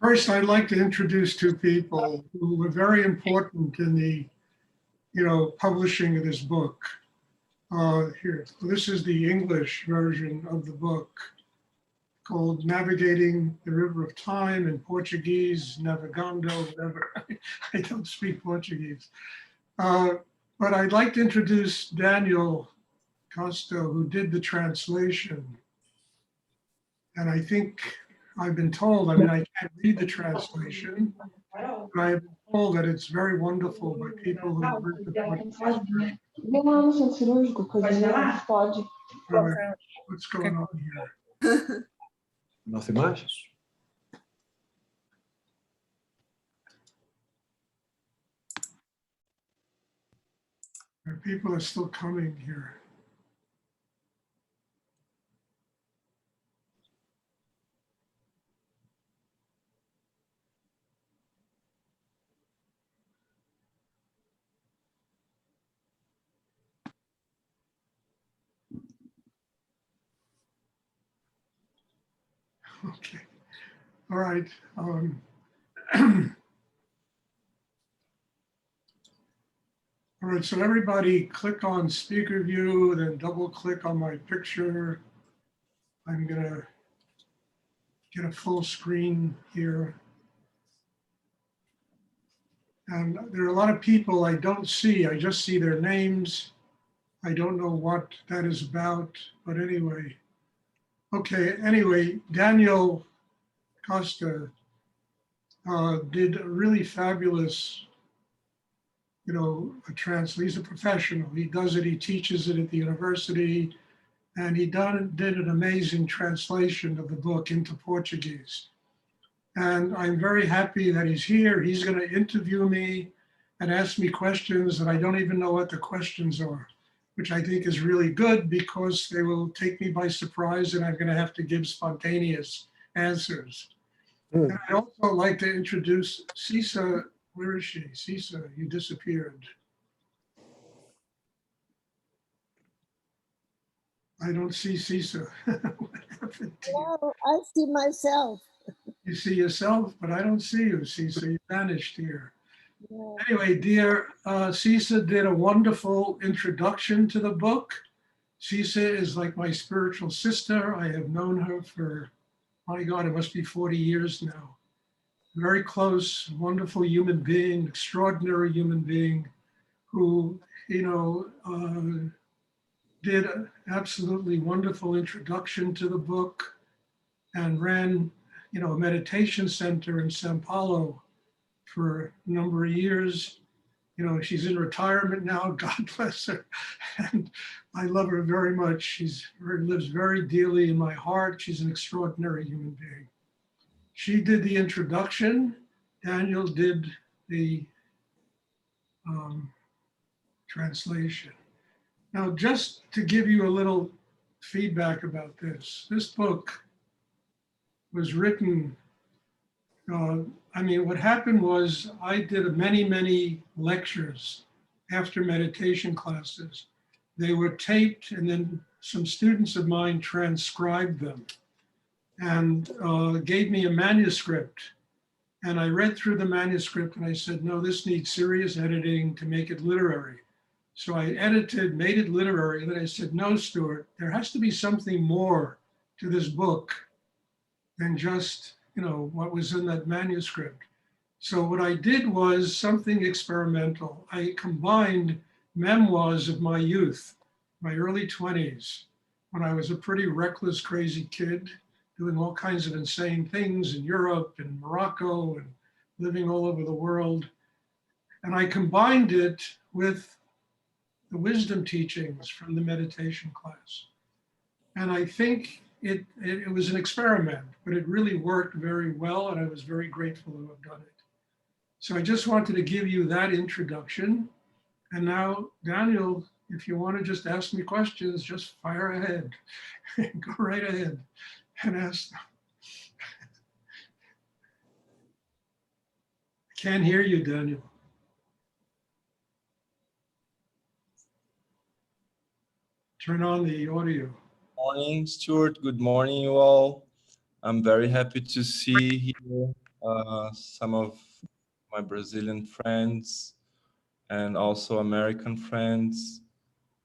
First, I'd like to introduce two people who were very important in the, publishing of this book. Here, this is the English version of the book called Navigating the River of Time, in Portuguese, Navegando, whatever. I don't speak Portuguese. But I'd like to introduce Daniel Costa, who did the translation. And I think I've been told, I can't read the translation, but I've been told that it's very wonderful by people who have read the Portuguese. What's going on here? Nothing much. People are still coming here. Okay. All right. All right, so everybody click on speaker view, then double click on my picture. I'm gonna get a full screen here. And there are a lot of people I don't see. I just see their names. I don't know what that is about, but anyway. Okay, anyway, Daniel Costa did a really fabulous, he's a professional. He does it, he teaches it at the university, and he did an amazing translation of the book into Portuguese. And I'm very happy that he's here. He's going to interview me and ask me questions that I don't even know what the questions are, which I think is really good because they will take me by surprise and I'm going to have to give spontaneous answers. And I'd also like to introduce Cisa. Where is she? Cisa, you disappeared. I don't see Cisa. What happened to you? No, I see myself. You see yourself, but I don't see you, Cisa. You vanished here. Yeah. Anyway, dear, Cisa did a wonderful introduction to the book. Cisa is like my spiritual sister. I have known her for, my God, it must be 40 years now. Very close, wonderful human being, extraordinary human being who, did an absolutely wonderful introduction to the book and ran, a meditation center in Sao Paulo for a number of years. She's in retirement now, God bless her. And I love her very much. She lives very dearly in my heart. She's an extraordinary human being. She did the introduction. Daniel did the translation. Now, just to give you a little feedback about this book was written, what happened was I did many lectures after meditation classes. They were taped and then some students of mine transcribed them and gave me a manuscript. And I read through the manuscript and I said, no, this needs serious editing to make it literary. So I edited, made it literary, and then I said, no, Stuart, there has to be something more to this book than just, what was in that manuscript. So what I did was something experimental. I combined memoirs of my youth, my early 20s, when I was a pretty reckless, crazy kid, doing all kinds of insane things in Europe and Morocco and living all over the world. And I combined it with the wisdom teachings from the meditation class. And I think it was an experiment, but it really worked very well, and I was very grateful to have done it. So I just wanted to give you that introduction. And now, Daniel, if you want to just ask me questions, just fire ahead. Go right ahead and ask them. I can't hear you, Daniel. Turn on the audio. Morning, Stuart. Good morning, you all. I'm very happy to see here some of my Brazilian friends and also American friends.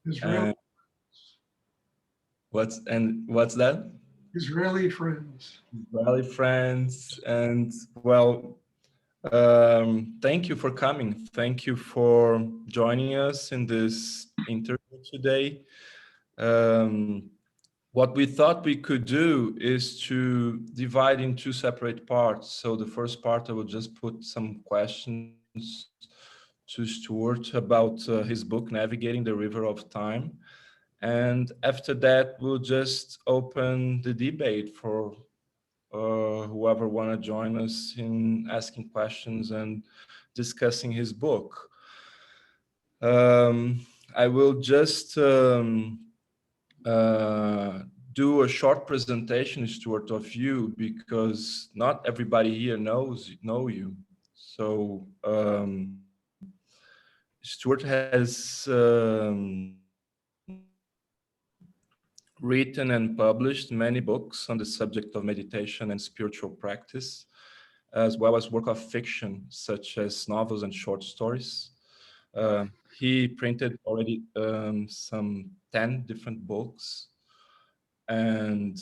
Israeli, And what's that? Israeli friends. Israeli friends. And well, thank you for coming. Thank you for joining us in this interview today. Um, what we thought we could do is to divide in two separate parts. So the first part, I will just put some questions to Stuart about his book, Navigating the River of Time. And after that, we'll just open the debate for whoever want to join us in asking questions and discussing his book. I will just uh, do a short presentation, Stuart, of you, because not everybody here know you. So Stuart has written and published many books on the subject of meditation and spiritual practice, as well as work of fiction such as novels and short stories. He printed already some 10 different books, and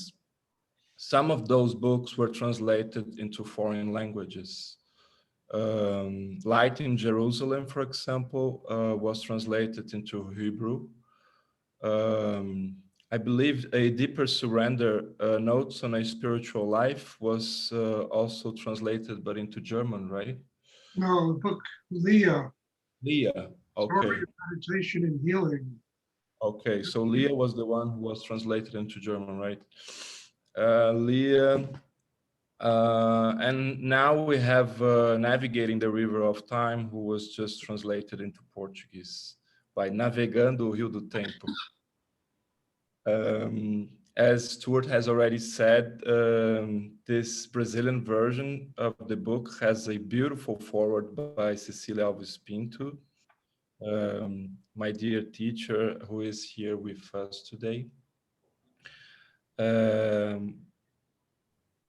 some of those books were translated into foreign languages. Light in Jerusalem, for example, was translated into Hebrew. Um, I believe A Deeper Surrender, Notes on a Spiritual Life, was also translated, but into German, right? No, the book Leah, Leah, Story okay. of Meditation and Healing. Okay, so Leah was the one who was translated into German, right? Leah, and now we have Navigating the River of Time, who was just translated into Portuguese by Navegando o Rio do Tempo. As Stuart has already said, this Brazilian version of the book has a beautiful foreword by Cecilia Alves Pinto, my dear teacher who is here with us today. Um,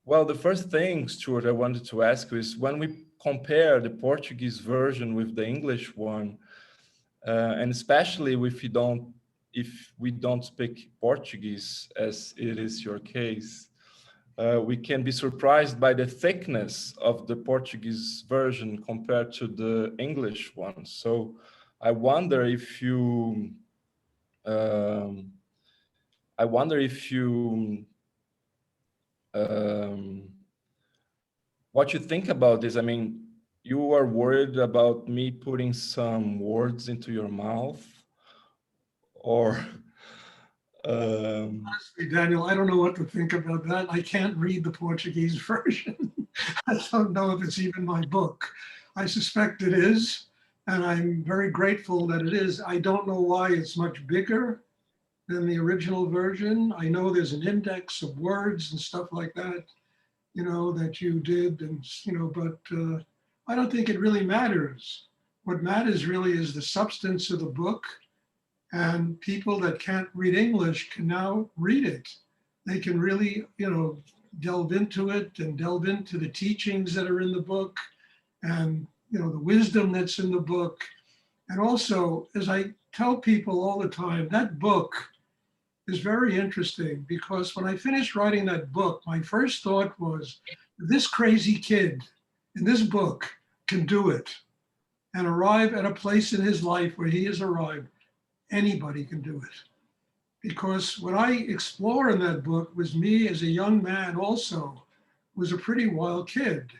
well, the first thing, Stuart, I wanted to ask you is when we compare the Portuguese version with the English one, and especially if we don't speak Portuguese, as it is your case, we can be surprised by the thickness of the Portuguese version compared to the English one. So I wonder if you, um, I wonder if you, um, what you think about this. I mean, you are worried about me putting some words into your mouth, or um, Honestly, Daniel, I don't know what to think about that. I can't read the Portuguese version. I don't know if it's even my book. I suspect it is, and I'm very grateful that it is. I don't know why it's much bigger than the original version. I know there's an index of words and stuff like that, that you did, and but I don't think it really matters. What matters really is the substance of the book, and people that can't read English can now read it. They can really, delve into it and delve into the teachings that are in the book, and the wisdom that's in the book. And also, as I tell people all the time, that book is very interesting, because when I finished writing that book, my first thought was, this crazy kid in this book can do it and arrive at a place in his life where he has arrived. Anybody can do it. Because what I explore in that book was me as a young man also, was a pretty wild kid,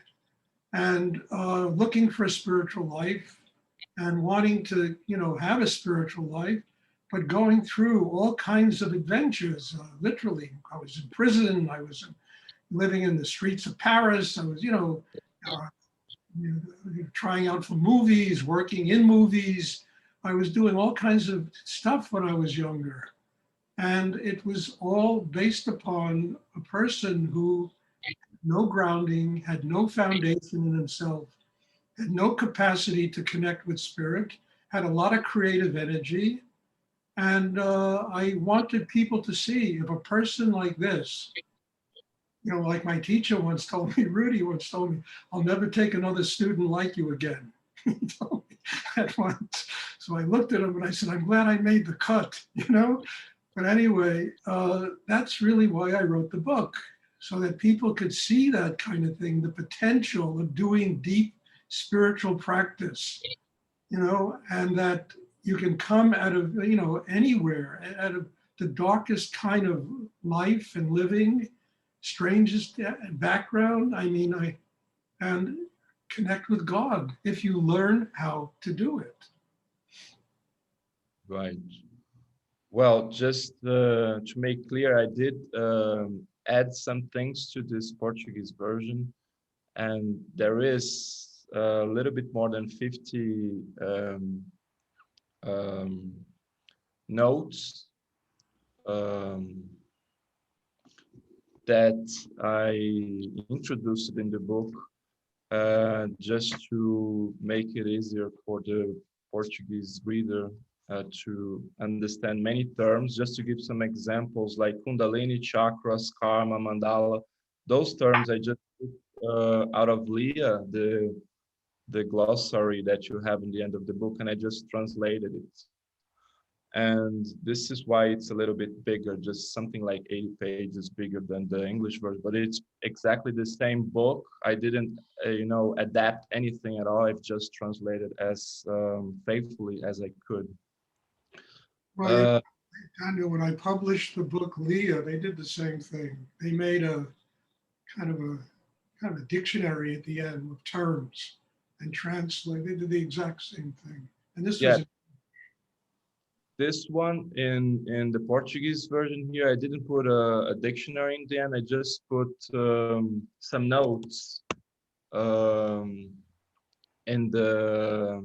and looking for a spiritual life and wanting to, have a spiritual life, but going through all kinds of adventures. Literally, I was in prison. I was living in the streets of Paris. I was, uh, trying out for movies, working in movies. I was doing all kinds of stuff when I was younger. And it was all based upon a person who had no grounding, had no foundation in himself, had no capacity to connect with spirit, had a lot of creative energy. And I wanted people to see, if a person like this, You know, like my teacher once told me, Rudy once told me, I'll never take another student like you again. He told me that once. So I looked at him and I said, I'm glad I made the cut, you know? But anyway, that's really why I wrote the book, so that people could see that kind of thing, the potential of doing deep spiritual practice, you know, and that you can come out of, you know, anywhere, out of the darkest kind of life and living, strangest background. I mean, and connect with God if you learn how to do it. Right. Well, just to make clear, I did add some things to this Portuguese version, and there is a little bit more than 50 um, notes um, that I introduced in the book just to make it easier for the Portuguese reader to understand many terms. Just to give some examples like Kundalini, chakras, karma, mandala, those terms I just took out of Leah, the glossary that you have in the end of the book, and I just translated it. And this is why it's a little bit bigger, just something like 80 pages bigger than the English version, but it's exactly the same book. I didn't, adapt anything at all. I've just translated as faithfully as I could. Well, Daniel, when I published the book Leah, they did the same thing. They made a kind of a dictionary at the end with terms and translate. They did the exact same thing. And this Yeah, was this one in the Portuguese version here, I didn't put a dictionary in the end. I just put some notes um, in the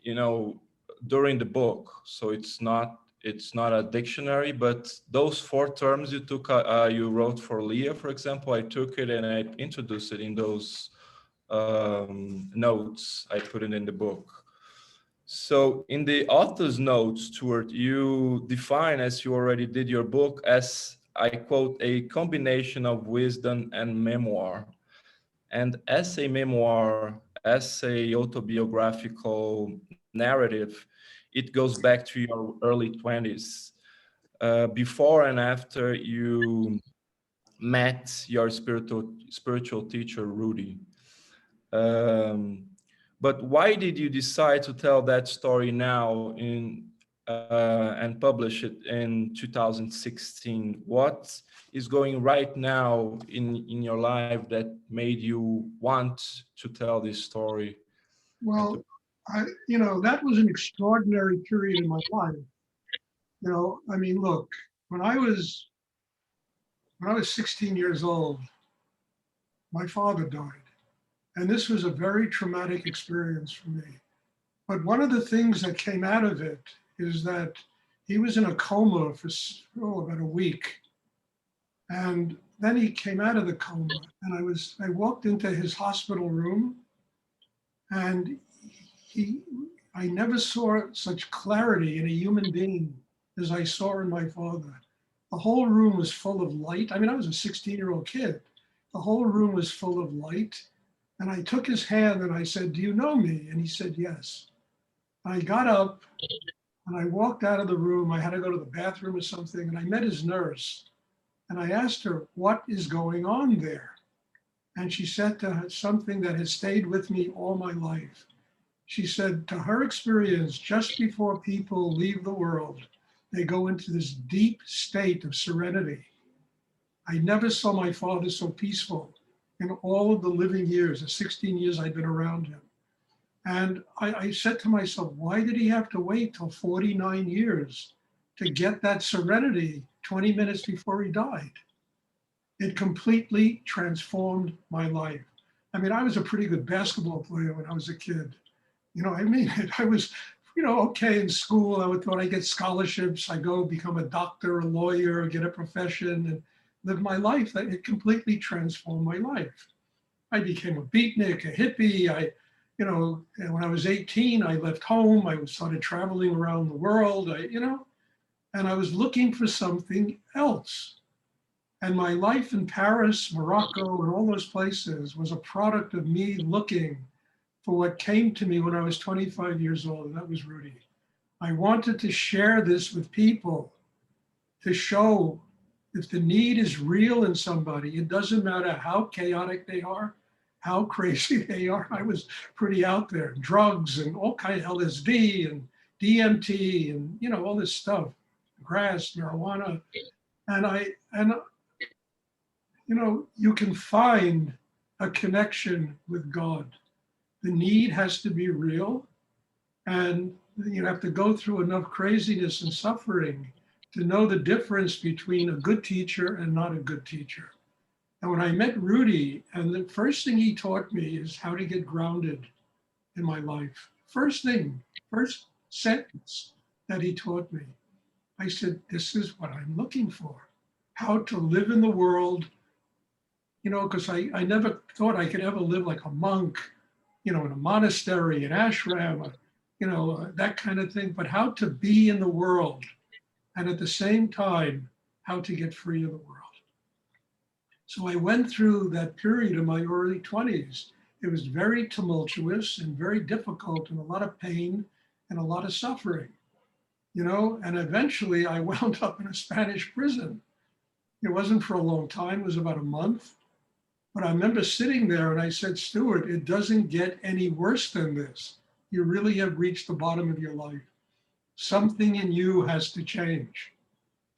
you know during the book. So it's not a dictionary, but those 4 terms you took, you wrote for Leah, for example, I took it and I introduced it in those notes. I put it in the book. So in the author's notes, Stuart, you define, as you already did your book, as, I quote, a combination of wisdom and memoir. And as a memoir, as a autobiographical narrative, it goes back to your early 20s, before and after you met your spiritual teacher, Rudy. Um, but why did you decide to tell that story now and publish it in 2016? What is going right now in your life that made you want to tell this story? well, that was an extraordinary period in my life. You know, I mean, look, when I was 16 years old, my father died. And this was a very traumatic experience for me. But one of the things that came out of it is that he was in a coma for about a week. And then he came out of the coma, and I walked into his hospital room, and I never saw such clarity in a human being as I saw in my father. The whole room was full of light. I mean, I was a 16-year-old kid. The whole room was full of light. And I took his hand and I said, "Do you know me?" And he said, "Yes." I got up and I walked out of the room. I had to go to the bathroom or something. And I met his nurse. And I asked her, "What is going on there?" And she said to her something that has stayed with me all my life. She said, to her experience, just before people leave the world, they go into this deep state of serenity. I never saw my father so peaceful in all of the living years, the 16 years I've been around him. And I said to myself, why did he have to wait till 49 years to get that serenity 20 minutes before he died? It completely transformed my life. I mean, I was a pretty good basketball player when I was a kid. You know, I mean, I was, okay in school. I thought I'd get scholarships. I go become a doctor, a lawyer, get a profession, and live my life. It completely transformed my life. I became a beatnik, a hippie. And when I was 18, I left home. I started traveling around the world. And I was looking for something else. And my life in Paris, Morocco, and all those places was a product of me looking for what came to me when I was 25 years old, and that was Rudy. I wanted to share this with people to show if the need is real in somebody, it doesn't matter how chaotic they are, how crazy they are. I was pretty out there, drugs and all kind of LSD and DMT and all this stuff, grass, marijuana, and you can find a connection with God. The need has to be real, and you have to go through enough craziness and suffering to know the difference between a good teacher and not a good teacher. And when I met Rudy, and the first thing he taught me is how to get grounded in my life. First thing, first sentence that he taught me, I said, this is what I'm looking for. How to live in the world, because I never thought I could ever live like a monk, in a monastery, an ashram, that kind of thing, but how to be in the world. And at the same time, how to get free of the world. So I went through that period in my early 20s. It was very tumultuous and very difficult and a lot of pain and a lot of suffering, and eventually I wound up in a Spanish prison. It wasn't for a long time, it was about a month. But I remember sitting there and I said, Stuart, it doesn't get any worse than this. You really have reached the bottom of your life. Something in you has to change.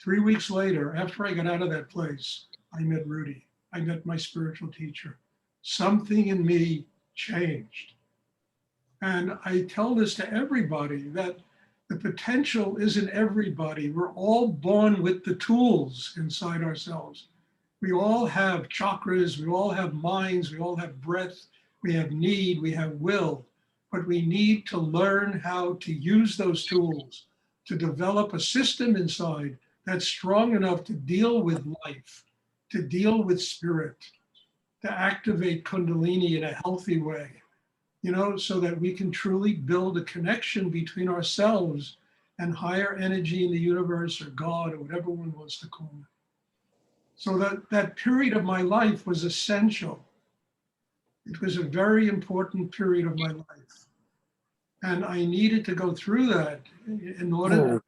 3 weeks later, after I got out of that place, I met Rudy. I met my spiritual teacher. Something in me changed. And I tell this to everybody that the potential is in everybody. We're all born with the tools inside ourselves. We all have chakras, we all have minds, we all have breath, we have need, we have will. But we need to learn how to use those tools to develop a system inside that's strong enough to deal with life, to deal with spirit, to activate Kundalini in a healthy way, so that we can truly build a connection between ourselves and higher energy in the universe or God or whatever one wants to call it. So that period of my life was essential. It was a very important period of my life. And I needed to go through that in order to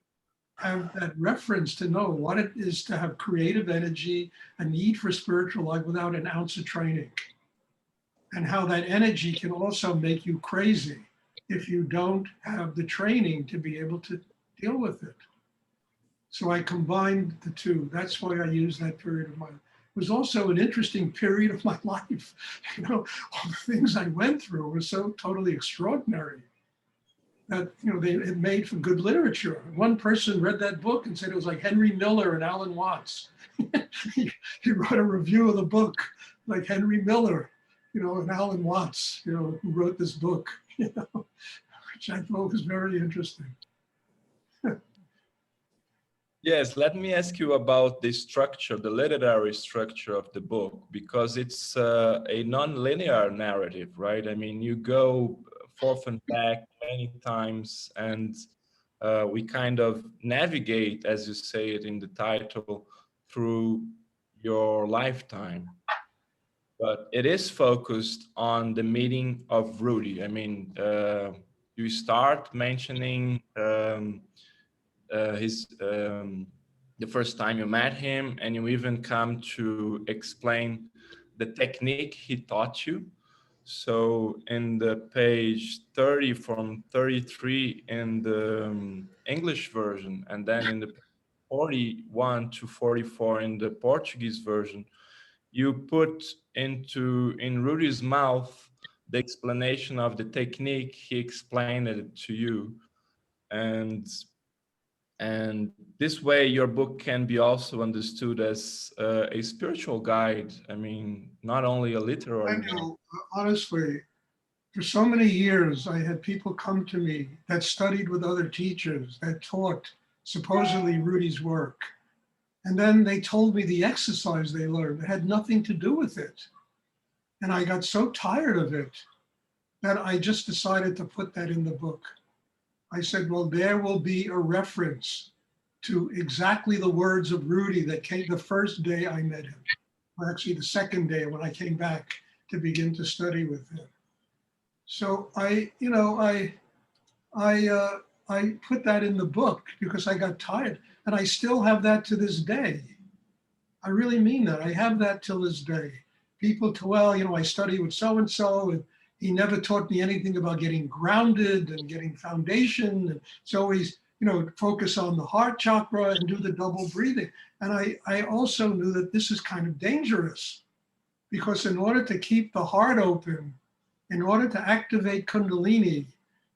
have that reference to know what it is to have creative energy, a need for spiritual life without an ounce of training. And how that energy can also make you crazy if you don't have the training to be able to deal with it. So I combined the two. That's why I use that period of my life. It was also an interesting period of my life. All the things I went through were so totally extraordinary that it made for good literature. One person read that book and said it was like Henry Miller and Alan Watts. he wrote a review of the book like Henry Miller, and Alan Watts, who wrote this book, which I thought was very interesting. Yes, let me ask you about the structure, the literary structure of the book, because it's a non-linear narrative, right? I mean, you go forth and back many times, and we kind of navigate, as you say it in the title, through your lifetime. But it is focused on the meeting of Rudy. I mean, you start mentioning the first time you met him, and you even come to explain the technique he taught you. So in the page 30 from 33 in the English version, and then in the 41 to 44 in the Portuguese version, you put in Rudy's mouth the explanation of the technique. He explained it to you, and this way your book can be also understood as a spiritual guide. I mean, not only a literary one. Honestly, for so many years, I had people come to me that studied with other teachers that taught supposedly Rudy's work. And then they told me the exercise they learned had nothing to do with it. And I got so tired of it that I just decided to put that in the book. I said, well, there will be a reference to exactly the words of Rudy that came the first day I met him, or actually the second day when I came back to begin to study with him. So I put that in the book because I got tired, and I still have that to this day. I really mean that. I have that till this day. People to, well, I study with so and so, and he never taught me anything about getting grounded and getting foundation. And it's always, focus on the heart chakra and do the double breathing. And I also knew that this is kind of dangerous because in order to keep the heart open, in order to activate Kundalini,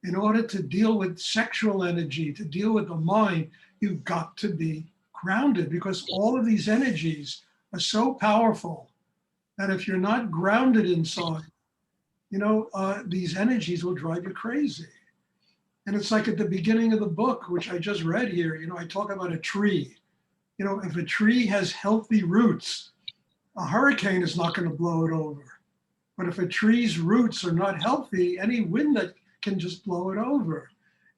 in order to deal with sexual energy, to deal with the mind, you've got to be grounded because all of these energies are so powerful that if you're not grounded inside, these energies will drive you crazy. And it's like at the beginning of the book, which I just read here, I talk about a tree. If a tree has healthy roots, a hurricane is not going to blow it over. But if a tree's roots are not healthy, any wind that can just blow it over.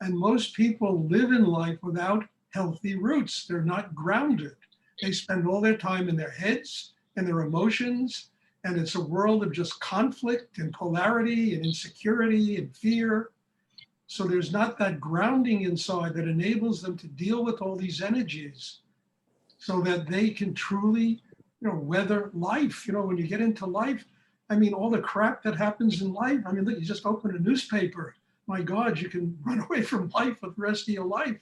And most people live in life without healthy roots. They're not grounded. They spend all their time in their heads and their emotions. And it's a world of just conflict and polarity and insecurity and fear. So there's not that grounding inside that enables them to deal with all these energies so that they can truly, weather life. When you get into life, all the crap that happens in life. Look, you just open a newspaper. My God, you can run away from life for the rest of your life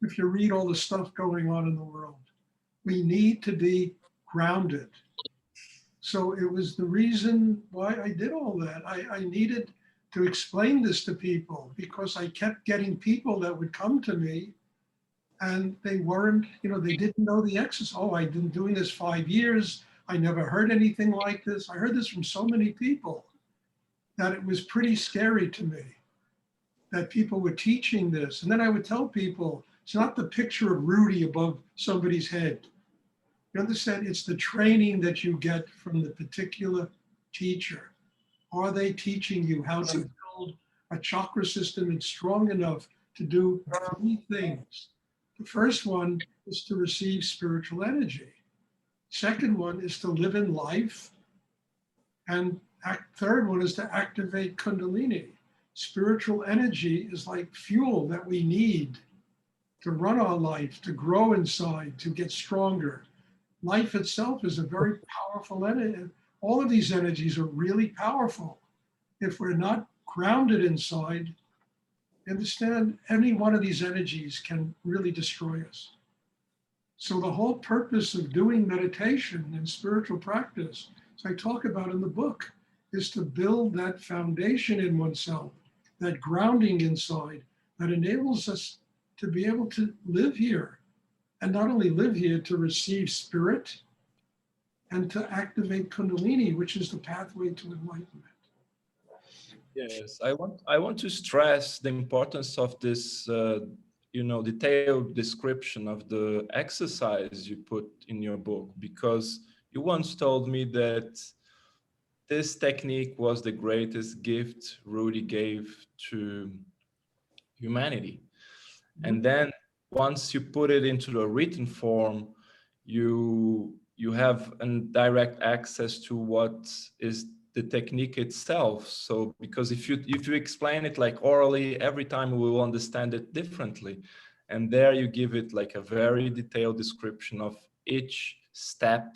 if you read all the stuff going on in the world. We need to be grounded. So it was the reason why I did all that. I needed to explain this to people because I kept getting people that would come to me and they weren't, they didn't know the exercise. Oh, I've been doing this 5 years. I never heard anything like this. I heard this from so many people that it was pretty scary to me that people were teaching this. And then I would tell people, it's not the picture of Rudy above somebody's head. You understand? It's the training that you get from the particular teacher. Are they teaching you how to build a chakra system that's strong enough to do 3 things? The first one is to receive spiritual energy. Second one is to live in life. And third one is to activate Kundalini. Spiritual energy is like fuel that we need to run our life, to grow inside, to get stronger. Life itself is a very powerful energy. All of these energies are really powerful. If we're not grounded inside, understand any one of these energies can really destroy us. So the whole purpose of doing meditation and spiritual practice, as I talk about in the book, is to build that foundation in oneself, that grounding inside that enables us to be able to live here. And not only live here, to receive spirit and to activate Kundalini, which is the pathway to enlightenment. Yes, I want to stress the importance of this, detailed description of the exercise you put in your book, because you once told me that this technique was the greatest gift Rudy gave to humanity. And then once you put it into the written form, you have a direct access to what is the technique itself. So because if you explain it like orally, every time we will understand it differently. And there you give it like a very detailed description of each step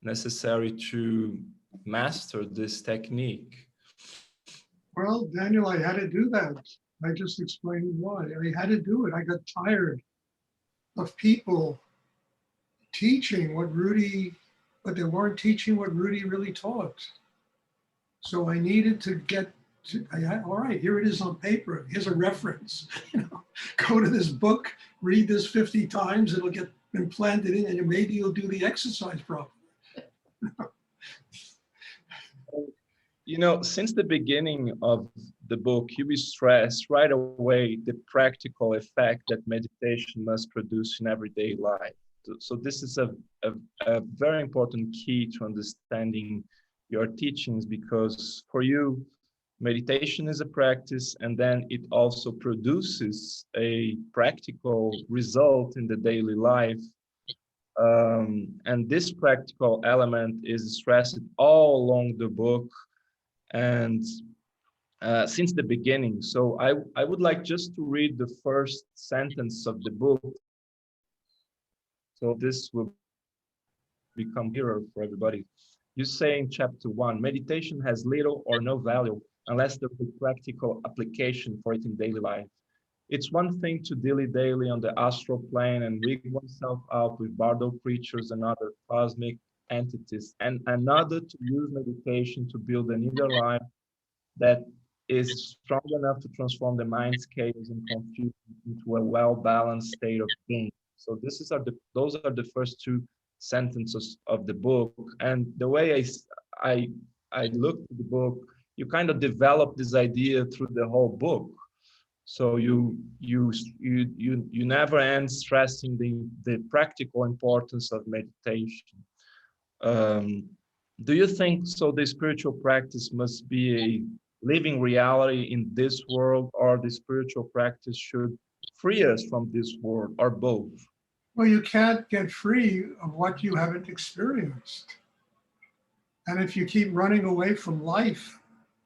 necessary to master this technique. Well, Daniel, I had to do that. I just explained why. I had to do it. I got tired of people teaching but they weren't teaching what Rudy really taught. So I needed to get to, all right, here it is on paper. Here's a reference. Go to this book, read this 50 times, it'll get implanted in, and maybe you'll do the exercise properly. Since the beginning of the book, you stress right away the practical effect that meditation must produce in everyday life. So this is a very important key to understanding your teachings, because for you, meditation is a practice, and then it also produces a practical result in the daily life. And this practical element is stressed all along the book and since the beginning. So I would like just to read the first sentence of the book. So this will become clearer for everybody. You say in chapter 1, meditation has little or no value unless there's a practical application for it in daily life. It's one thing to dilly daily on the astral plane and rig oneself out with bardo creatures and other cosmic entities, and another to use meditation to build an inner life that is strong enough to transform the mind's chaos and confusion into a well-balanced state of being. So those are the first two sentences of the book. And the way I looked at the book, you kind of develop this idea through the whole book. So you never end stressing the practical importance of meditation. Do you think so the spiritual practice must be a living reality in this world, or the spiritual practice should free us from this world, or both? Well, you can't get free of what you haven't experienced. And if you keep running away from life,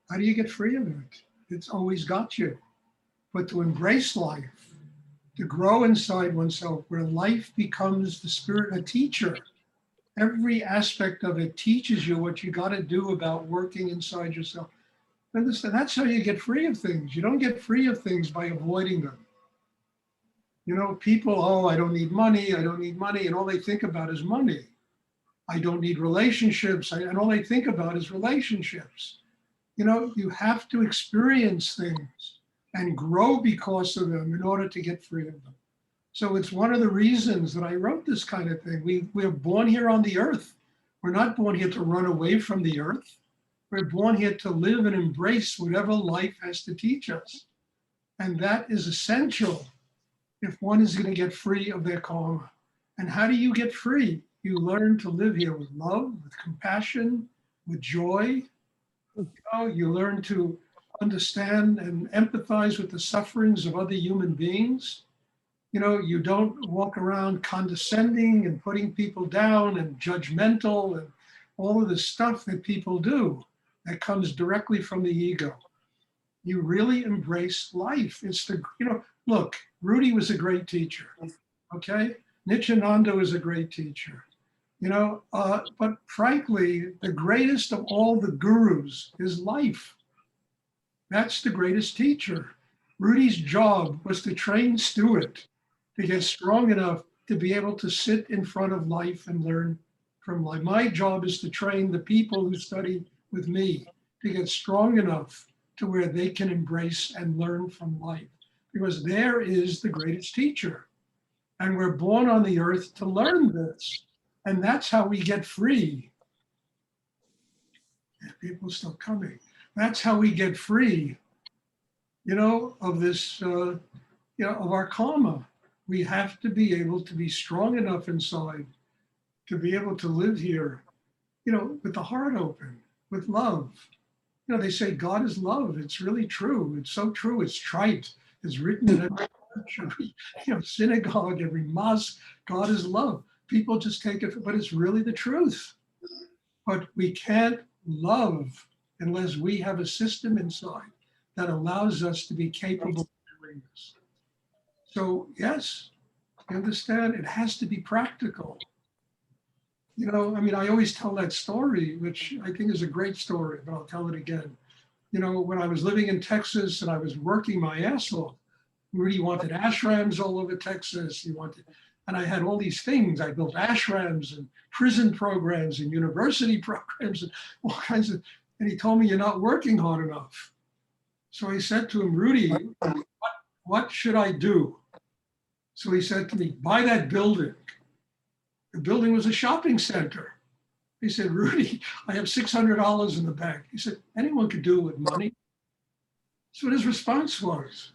how do you get free of it? It's always got you. But to embrace life, to grow inside oneself, where life becomes the spirit, a teacher. Every aspect of it teaches you what you got to do about working inside yourself. Understand, that's how you get free of things. You don't get free of things by avoiding them. You know, people, oh, I don't need money, I don't need money, and all they think about is money. I don't need relationships, and all they think about is relationships. You know, you have to experience things and grow because of them in order to get free of them. So it's one of the reasons that I wrote this kind of thing. We're born here on the earth. We're not born here to run away from the earth. We're born here to live and embrace whatever life has to teach us. And that is essential if one is going to get free of their karma. And how do you get free? You learn to live here with love, with compassion, with joy. You learn to understand and empathize with the sufferings of other human beings. You know, you don't walk around condescending and putting people down and judgmental and all of the stuff that people do that comes directly from the ego. You really embrace life. It's the, you know, look, Rudy was a great teacher, okay? Nityananda was a great teacher, you know, but frankly, the greatest of all the gurus is life. That's the greatest teacher. Rudy's job was to train Stuart to get strong enough to be able to sit in front of life and learn from life. My job is to train the people who study with me to get strong enough to where they can embrace and learn from life, because there is the greatest teacher. And we're born on the earth to learn this. And that's how we get free. People still coming. That's how we get free, you know, of this, you know, of our karma. We have to be able to be strong enough inside to be able to live here, you know, with the heart open, with love. You know, they say God is love. It's really true. It's so true. It's trite. It's written in every church, every, you know, synagogue, every mosque. God is love. People just take it, but it's really the truth. But we can't love unless we have a system inside that allows us to be capable of doing this. So yes, you understand, it has to be practical. You know, I mean, I always tell that story, which I think is a great story, but I'll tell it again. You know, when I was living in Texas and I was working my ass off, Rudy wanted ashrams all over Texas. He wanted, and I had all these things. I built ashrams and prison programs and university programs and all kinds of, and he told me, you're not working hard enough. So I said to him, Rudy, what should I do? So he said to me, buy that building. The building was a shopping center. He said, Rudy, I have $600 in the bank. He said, anyone could do it with money. That's what his response was.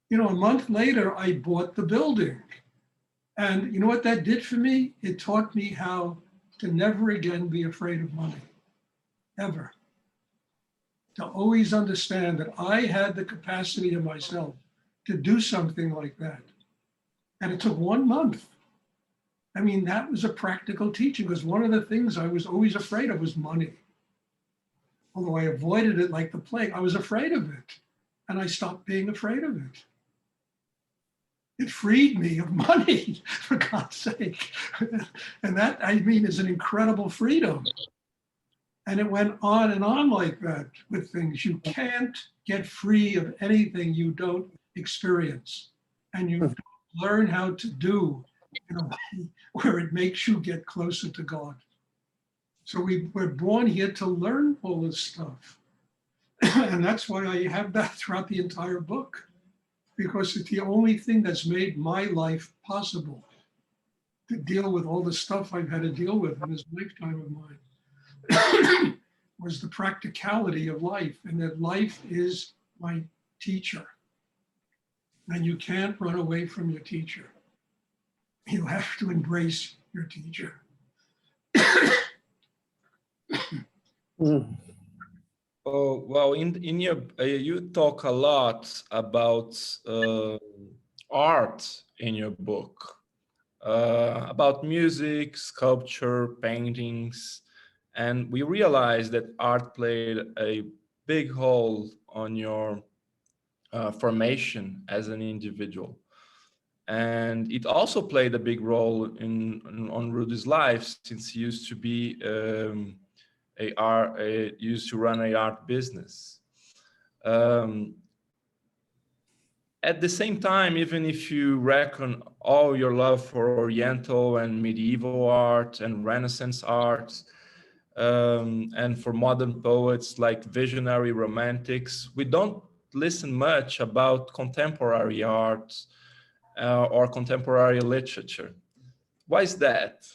You know, a month later, I bought the building. And you know what that did for me? It taught me how to never again be afraid of money, ever. to always understand that I had the capacity in myself to do something like that. And it took 1 month. I mean, that was a practical teaching, because one of the things I was always afraid of was money. Although I avoided it like the plague, I was afraid of it. And I stopped being afraid of it. It freed me of money, for God's sake. And that, I mean, is an incredible freedom. And it went on and on like that with things. You can't get free of anything you don't experience. And you don't learn how to do in a way where it makes you get closer to God. So we're born here to learn all this stuff. And that's why I have that throughout the entire book, because it's the only thing that's made my life possible, to deal with all the stuff I've had to deal with in this lifetime of mine, was the practicality of life, and that life is my teacher. And you can't run away from your teacher. You have to embrace your teacher. Oh, well, in your you talk a lot about art in your book, about music, sculpture, paintings, and we realized that art played a big role on your formation as an individual, and it also played a big role on Rudy's life, since he used to be used to run an art business. At the same time, even if you reckon all your love for Oriental and medieval art and Renaissance art, and for modern poets like visionary romantics, we don't listen much about contemporary art or contemporary literature. Why is that?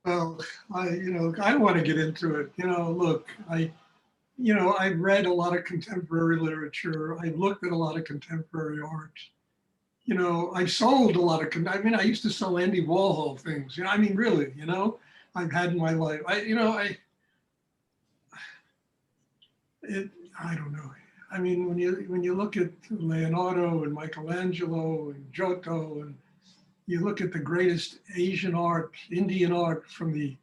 Well, I don't want to get into it. Look, I've read a lot of contemporary literature. I've looked at a lot of contemporary art. I've sold a lot of, I used to sell Andy Warhol things. Really, I've had in my life. I don't know. When you look at Leonardo and Michelangelo and Giotto, and you look at the greatest Asian art, Indian art from the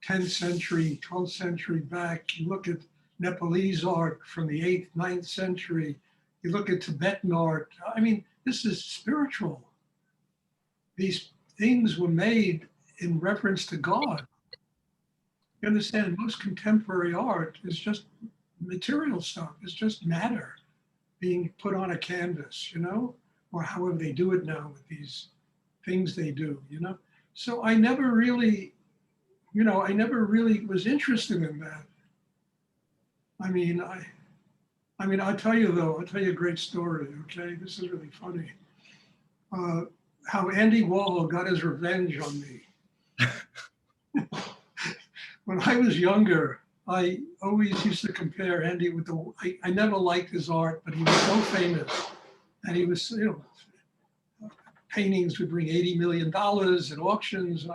10th century, 12th century back, you look at Nepalese art from the 8th, 9th century, you look at Tibetan art. This is spiritual. These things were made in reference to God. You understand, most contemporary art is just material stuff. It's just matter being put on a canvas, or however they do it now with these things they do, So I never really was interested in that. I'll tell you a great story, okay? This is really funny. How Andy Warhol got his revenge on me. When I was younger, I always used to compare Andy with I never liked his art, but he was so famous. And he was, paintings would bring $80 million at auctions.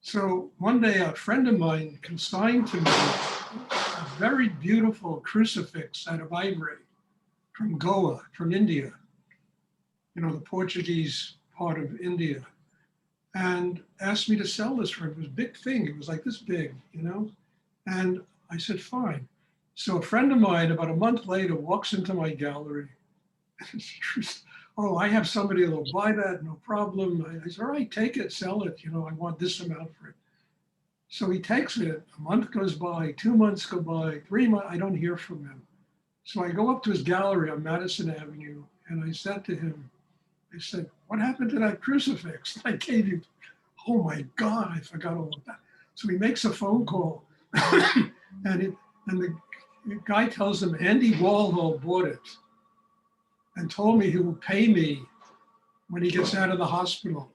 So one day a friend of mine consigned to me a very beautiful crucifix out of ivory from Goa, from India, the Portuguese part of India, and asked me to sell this for him. It was a big thing. It was like this big, and I said, fine. So a friend of mine, about a month later, walks into my gallery. Oh, I have somebody that'll buy that, no problem. I said, all right, take it, sell it. I want this amount for it. So he takes it. A month goes by, 2 months go by, 3 months, I don't hear from him. So I go up to his gallery on Madison Avenue, and I said to him, what happened to that crucifix I gave you? Oh my God, I forgot all of that. So he makes a phone call, and the guy tells him Andy Warhol bought it and told me he will pay me when he gets out of the hospital.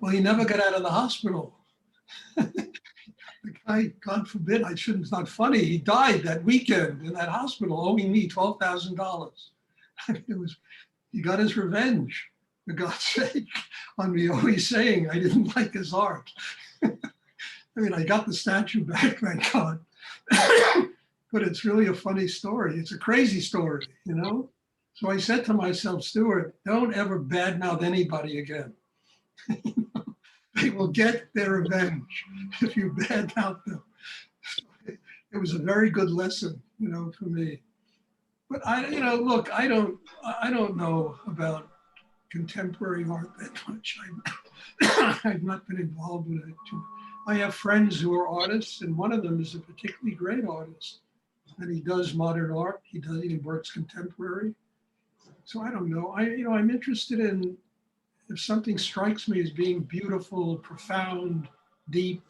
Well, he never got out of the hospital. The guy, God forbid, it's not funny, he died that weekend in that hospital owing me $12,000. He got his revenge, for God's sake, on me always saying I didn't like his art. I mean, I got the statue back, thank God. But it's really a funny story. It's a crazy story, you know? So I said to myself, Stuart, don't ever badmouth anybody again. They will get their revenge if you badmouth them. It was a very good lesson, you know, for me. But look, I don't know about contemporary art that much. I've not been involved with it too. I have friends who are artists, and one of them is a particularly great artist, and he does modern art. He works contemporary. So I don't know. I'm interested in, if something strikes me as being beautiful, profound, deep,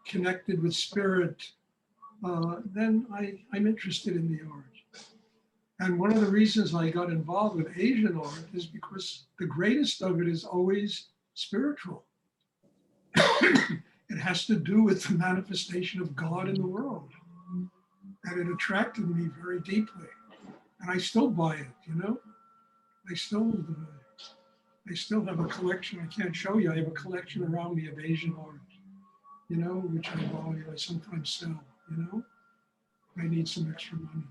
connected with spirit, then I'm interested in the art. And one of the reasons I got involved with Asian art is because the greatest of it is always spiritual. It has to do with the manifestation of God in the world. And it attracted me very deeply. And I still buy it, I still have a collection. I can't show you. I have a collection around me of Asian art, which I buy, I sometimes sell, I need some extra money.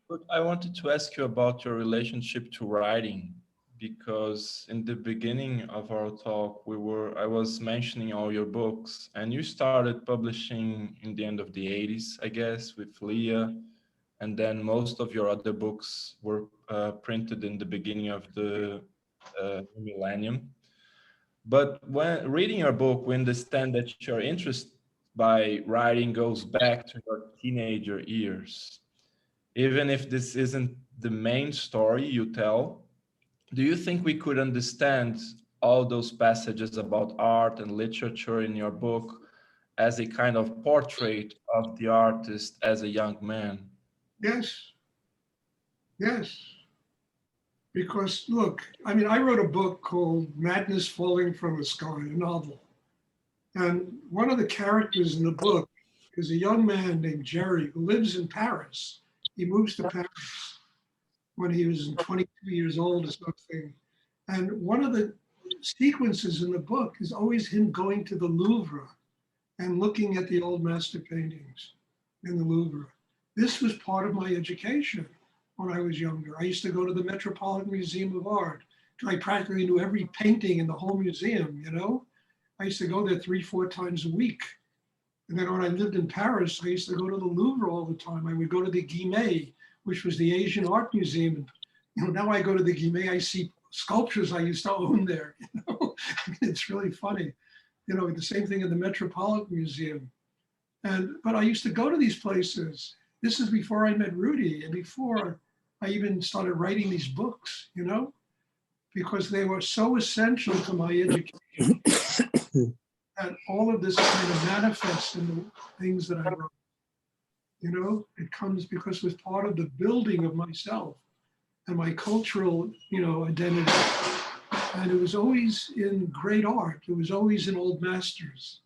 But I wanted to ask you about your relationship to writing, because in the beginning of our talk, I was mentioning all your books, and you started publishing in the end of the 80s, I guess, with Leah, and then most of your other books were printed in the beginning of the millennium. But when reading your book, we understand that your interest by writing goes back to your teenager years. Even if this isn't the main story you tell, do you think we could understand all those passages about art and literature in your book as a kind of portrait of the artist as a young man? Yes. Because look, I wrote a book called Madness Falling from the Sky, a novel. And one of the characters in the book is a young man named Jerry who lives in Paris. He moves to Paris when he was 22 years old or something. And one of the sequences in the book is always him going to the Louvre and looking at the old master paintings in the Louvre. This was part of my education when I was younger. I used to go to the Metropolitan Museum of Art. I practically knew every painting in the whole museum, I used to go there 3-4 times a week. And then when I lived in Paris, I used to go to the Louvre all the time. I would go to the Guimet, which was the Asian Art Museum. Now I go to the Guimet, I see sculptures I used to own there. It's really funny. The same thing in the Metropolitan Museum. But I used to go to these places. This is before I met Rudy and before I even started writing these books, because they were so essential to my education. And all of this kind of manifests in the things that I wrote. It comes because it was part of the building of myself and my cultural, identity. And it was always in great art. It was always in old masters.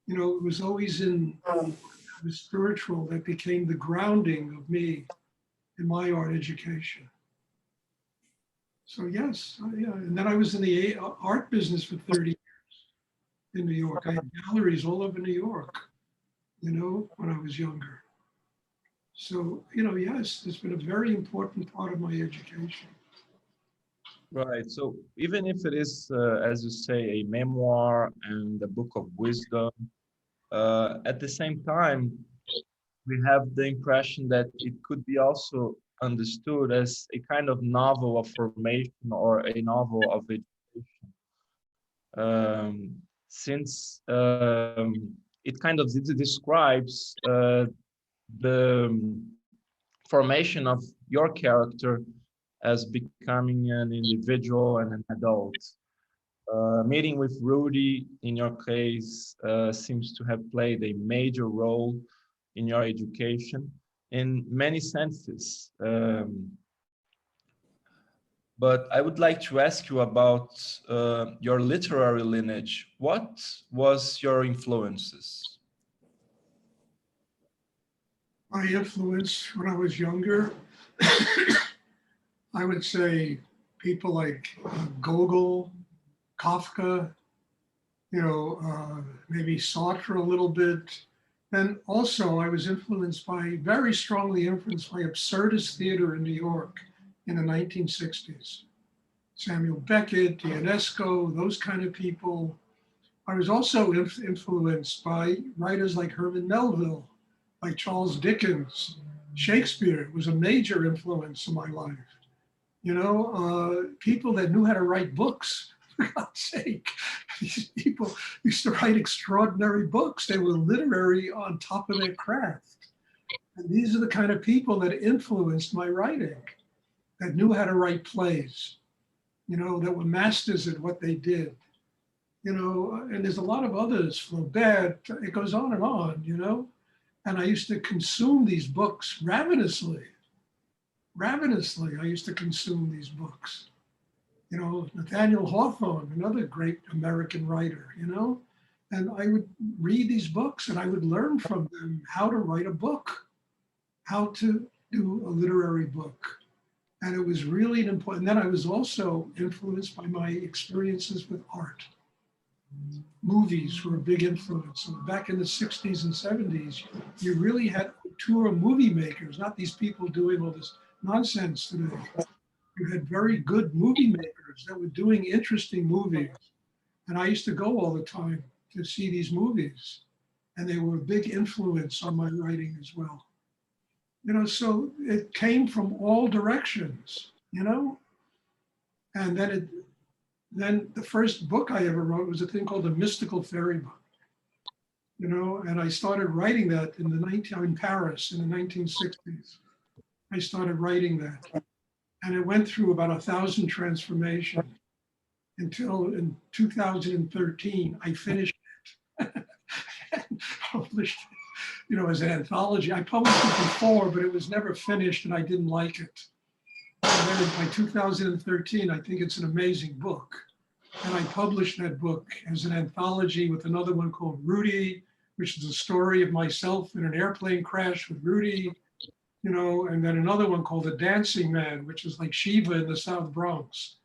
It was always in the spiritual that became the grounding of me in my art education. So yes, yeah. And then I was in the art business for 30 years in New York. I had galleries all over New York, when I was younger. So, yes, it's been a very important part of my education. Right. So even if it is, as you say, a memoir and a book of wisdom, at the same time, we have the impression that it could be also understood as a kind of novel of formation or a novel of education. Since it kind of describes the formation of your character as becoming an individual and an adult. Meeting with Rudy, in your case, seems to have played a major role in your education in many senses. But I would like to ask you about your literary lineage. What was your influences? My influence when I was younger, I would say people like Gogol, Kafka, maybe Sartre a little bit. And also I was very strongly influenced by absurdist theater in New York in the 1960s. Samuel Beckett, Ionesco, those kind of people. I was also influenced by writers like Herman Melville, like Charles Dickens. Shakespeare was a major influence in my life. People that knew how to write books, for God's sake. These people used to write extraordinary books. They were literary on top of their craft. And these are the kind of people that influenced my writing, that knew how to write plays, that were masters at what they did. And there's a lot of others, Flaubert, it goes on, and I used to consume these books ravenously. I used to consume these books. Nathaniel Hawthorne, another great American writer, and I would read these books and I would learn from them how to write a book, how to do a literary book. And it was really important. Then I was also influenced by my experiences with art. Movies were a big influence. So back in the 60s and 70s, you really had auteur movie makers, not these people doing all this nonsense today. You had very good movie makers that were doing interesting movies. And I used to go all the time to see these movies. And they were a big influence on my writing as well. So it came from all directions, and then the first book I ever wrote was a thing called The Mystical Fairy Book, and I started writing that in Paris in the 1960s. I started writing that, and it went through about 1,000 transformations until in 2013, I finished it and published it, as an anthology. I published it before, but it was never finished and I didn't like it. And then by 2013, I think it's an amazing book. And I published that book as an anthology with another one called Rudy, which is a story of myself in an airplane crash with Rudy, and then another one called The Dancing Man, which is like Shiva in the South Bronx,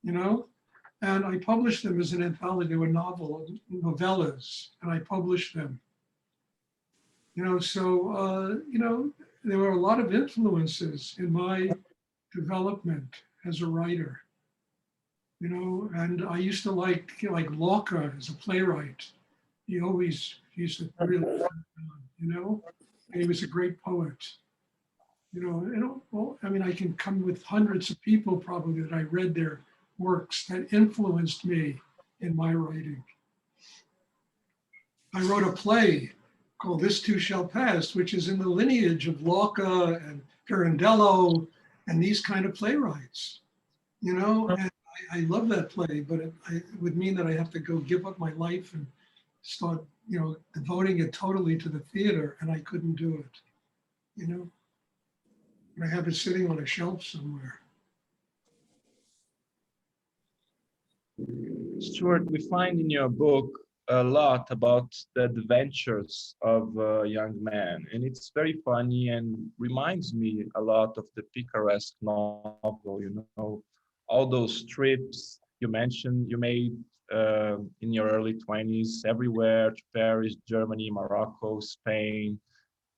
and I published them as an anthology. They were novellas, and I published them. So there were a lot of influences in my development as a writer. And I used to like Lorca as a playwright. He always used to really, and he was a great poet. I can come with hundreds of people probably that I read their works that influenced me in my writing. I wrote a play called This Too Shall Pass, which is in the lineage of Lorca and Pirandello and these kind of playwrights, and I love that play, but it would mean that I have to go give up my life and start, devoting it totally to the theater, and I couldn't do it, I have it sitting on a shelf somewhere. Stuart, we find in your book a lot about the adventures of a young man, and it's very funny and reminds me a lot of the picaresque novel, all those trips you mentioned you made in your early 20s, everywhere, to Paris, Germany, Morocco, Spain,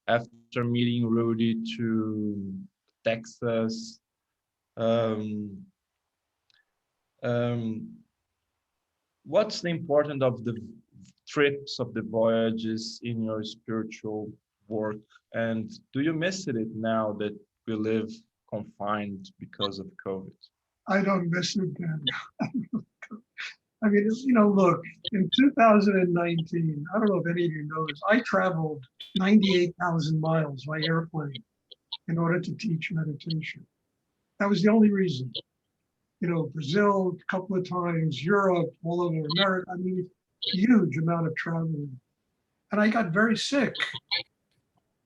after meeting Rudy to Texas. What's the importance of the trips, of the voyages in your spiritual work? And do you miss it now that we live confined because of COVID? I don't miss it, Daniel. I mean, look, in 2019, I don't know if any of you know this, I traveled 98,000 miles by airplane in order to teach meditation. That was the only reason. Brazil a couple of times, Europe, all over America. I mean, huge amount of traveling. And I got very sick.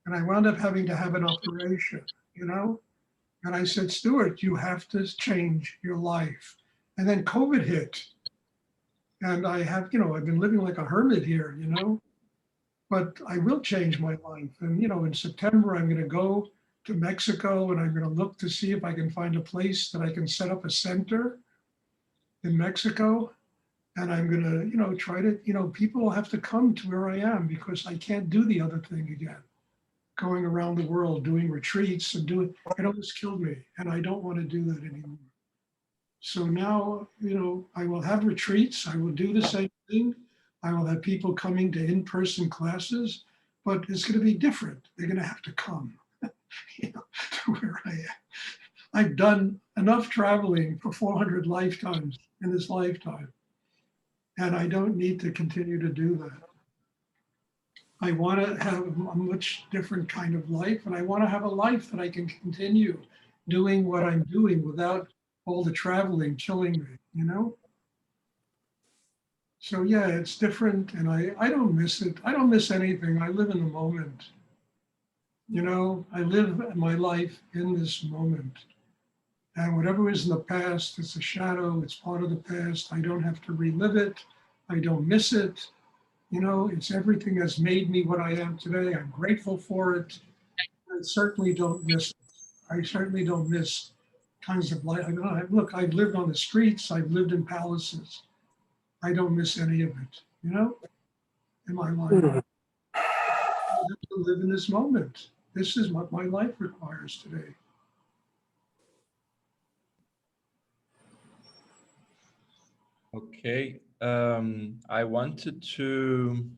And I wound up having to have an operation, And I said, Stuart, you have to change your life. And then COVID hit. And I have, I've been living like a hermit here, but I will change my life. And, in September, I'm going to go to Mexico and I'm going to look to see if I can find a place that I can set up a center in Mexico. And I'm going to, try to, people have to come to where I am because I can't do the other thing again. Going around the world, doing retreats and it almost killed me. And I don't want to do that anymore. So now, I will have retreats. I will do the same thing. I will have people coming to in-person classes, but it's going to be different. They're going to have to come, to where I am. I've done enough traveling for 400 lifetimes in this lifetime, and I don't need to continue to do that. I want to have a much different kind of life, and I want to have a life that I can continue doing what I'm doing without all the traveling killing me. So yeah, it's different, and I don't miss it. I don't miss anything. I live in the moment. I live my life in this moment. And whatever is in the past, it's a shadow, it's part of the past. I don't have to relive it. I don't miss it. It's everything that's made me what I am today. I'm grateful for it. I certainly don't miss it. I certainly don't miss kinds of life. Look, I've lived on the streets. I've lived in palaces. I don't miss any of it, in my life. I have to live in this moment. This is what my life requires today. Okay. I wanted to,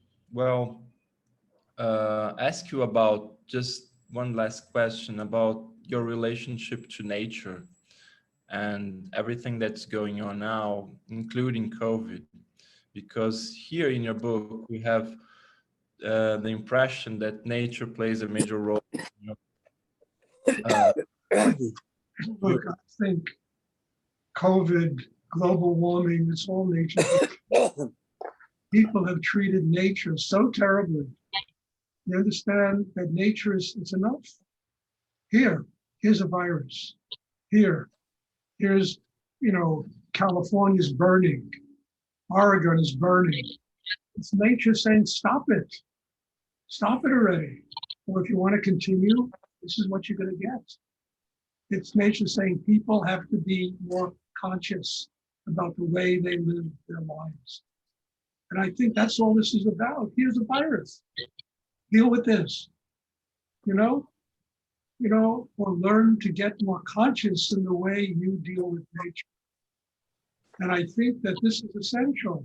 ask you about just one last question about your relationship to nature and everything that's going on now, including COVID. Because here in your book, we have the impression that nature plays a major role. Uh, Look, I think COVID, global warming, it's all nature. People have treated nature so terribly. You understand that nature is enough. Here's a virus. Here's, California's burning. Oregon is burning. It's nature saying, stop it. Stop it already. Or if you want to continue, this is what you're going to get. It's nature saying people have to be more conscious about the way they live their lives. And I think that's all this is about. Here's a virus. Deal with this, or learn to get more conscious in the way you deal with nature. And I think that this is essential.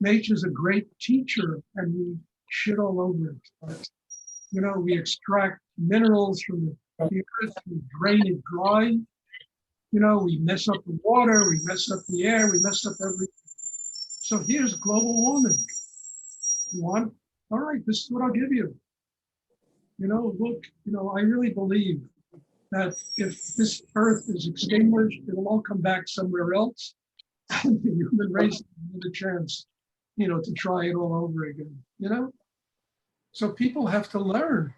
Nature's a great teacher, and we shit all over it. But, we extract minerals from the earth, we drain it dry. We mess up the water, we mess up the air, we mess up everything. So here's global warming. You want? All right, this is what I'll give you. Look, I really believe that if this earth is extinguished, it'll all come back somewhere else. And the human race will have a chance, to try it all over again, So people have to learn,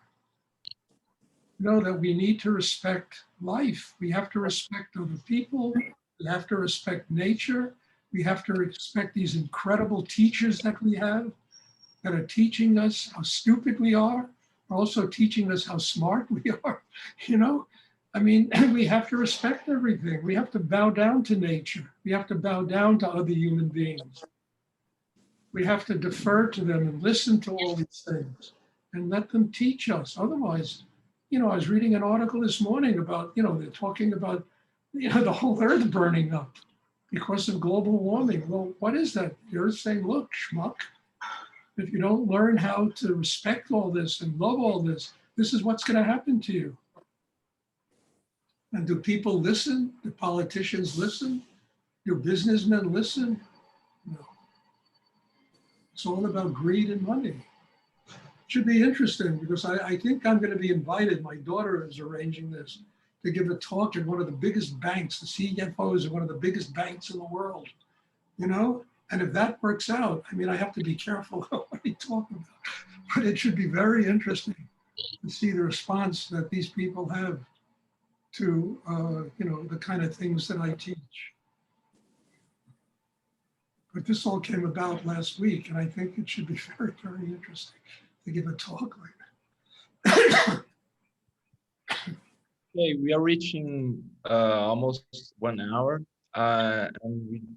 that we need to respect life. We have to respect other people. We have to respect nature. We have to respect these incredible teachers that we have that are teaching us how stupid we are, also teaching us how smart we are, we have to respect everything. We have to bow down to nature. We have to bow down to other human beings. We have to defer to them and listen to all these things and let them teach us. Otherwise, I was reading an article this morning about, they're talking about, the whole earth burning up because of global warming. Well, what is that? The earth's saying, look, schmuck, if you don't learn how to respect all this and love all this, this is what's going to happen to you. And do people listen? Do politicians listen? Do businessmen listen? No. It's all about greed and money. Should be interesting because I think I'm going to be invited. My daughter is arranging this to give a talk at one of the biggest banks. The CFOs are one of the biggest banks in the world, And if that works out, I have to be careful what I talk about. But it should be very interesting to see the response that these people have to, the kind of things that I teach. But this all came about last week, and I think it should be very, very interesting to give a talk like that. Okay, we are reaching almost 1 hour, and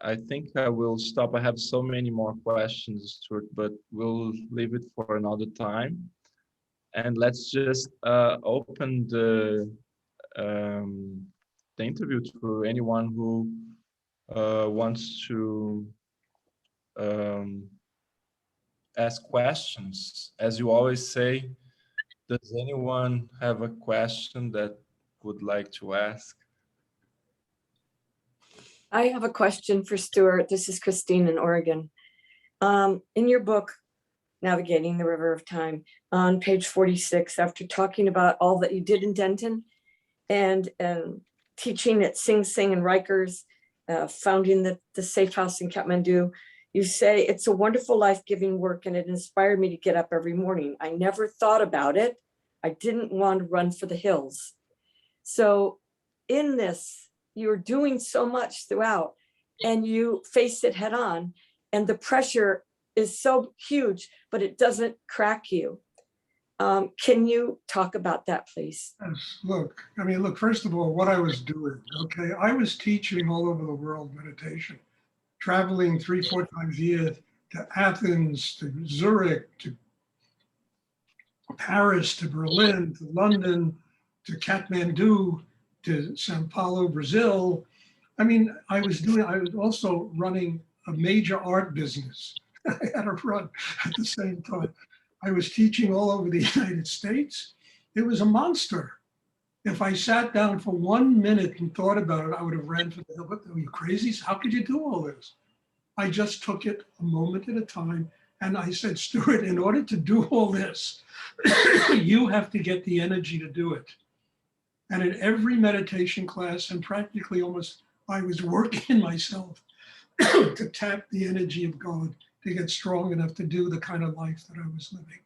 I think I will stop. I have so many more questions, Stuart, but we'll leave it for another time. And let's just open the interview to anyone who wants to um, ask questions. As you always say, does anyone have a question that would like to ask? I have a question for Stuart. This is Christine in Oregon. In your book, Navigating the River of Time, on page 46, after talking about all that you did in Denton and teaching at Sing Sing and Rikers, founding the Safe House in Kathmandu, you say, it's a wonderful life-giving work and it inspired me to get up every morning. I never thought about it. I didn't want to run for the hills. So in this, you're doing so much throughout and you face it head on, and the pressure is so huge, but it doesn't crack you. Can you talk about that, please? Yes, look, first of all, what I was doing, okay, I was teaching all over the world meditation, traveling 3-4 times a year to Athens, to Zurich, to Paris, to Berlin, to London, to Kathmandu, to Sao Paulo, Brazil. I was also running a major art business. I had to run at the same time. I was teaching all over the United States. It was a monster. If I sat down for 1 minute and thought about it, I would have ran for the hill. Are you crazy? How could you do all this? I just took it a moment at a time. And I said, Stuart, in order to do all this, you have to get the energy to do it. And in every meditation class, and practically almost, I was working myself to tap the energy of God, to get strong enough to do the kind of life that I was living.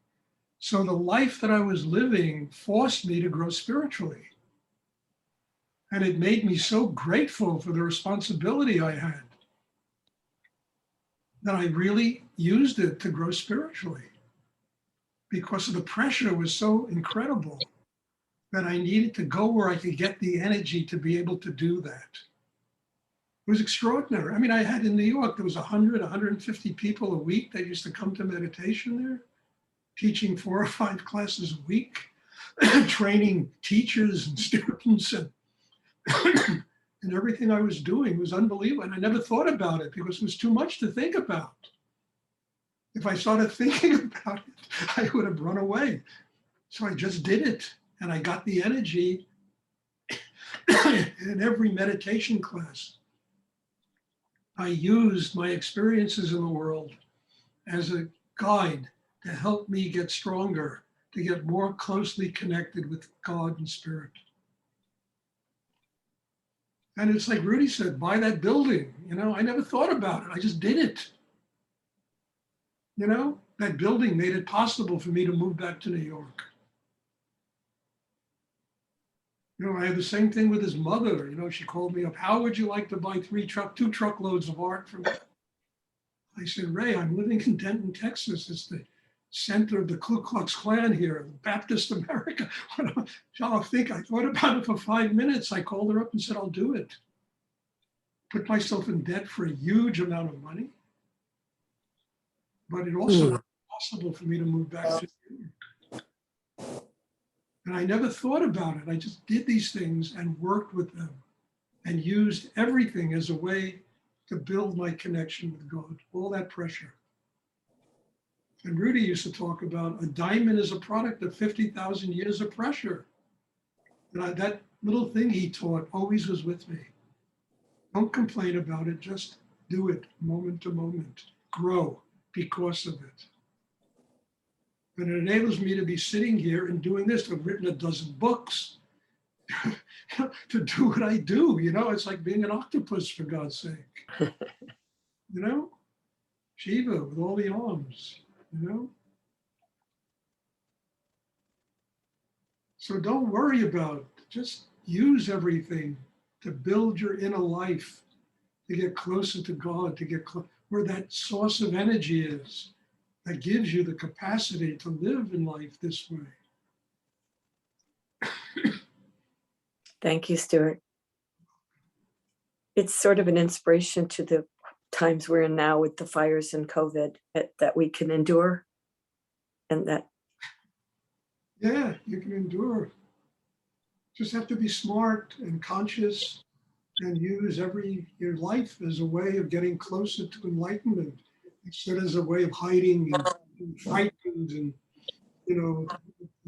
So the life that I was living forced me to grow spiritually. And it made me so grateful for the responsibility I had that I really used it to grow spiritually, because of the pressure was so incredible that I needed to go where I could get the energy to be able to do that. It was extraordinary. I had in New York, there was 100, 150 people a week that used to come to meditation there, teaching 4 or 5 classes a week, training teachers and students, and and everything I was doing was unbelievable. And I never thought about it because it was too much to think about. If I started thinking about it, I would have run away. So I just did it. And I got the energy in every meditation class. I used my experiences in the world as a guide to help me get stronger, to get more closely connected with God and Spirit. And it's like Rudy said, buy that building. I never thought about it. I just did it. That building made it possible for me to move back to New York. I had the same thing with his mother. She called me up. How would you like to buy 2 truckloads of art from me? I said, Ray, I'm living in Denton, Texas. It's the center of the Ku Klux Klan here, Baptist America. I thought about it for 5 minutes. I called her up and said, I'll do it. Put myself in debt for a huge amount of money. But it also was possible for me to move back to New York. And I never thought about it. I just did these things and worked with them and used everything as a way to build my connection with God, all that pressure. And Rudy used to talk about a diamond is a product of 50,000 years of pressure. And that little thing he taught always was with me. Don't complain about it, just do it moment to moment. Grow because of it. And it enables me to be sitting here and doing this. I've written 12 books to do what I do. It's like being an octopus, for God's sake. Shiva with all the arms, So don't worry about it. Just use everything to build your inner life, to get closer to God, to get where that source of energy is that gives you the capacity to live in life this way. Thank you, Stuart. It's sort of an inspiration to the times we're in now with the fires and COVID that we can endure, and that Yeah, you can endure. Just have to be smart and conscious and use your life as a way of getting closer to enlightenment instead as a way of hiding and frightened and,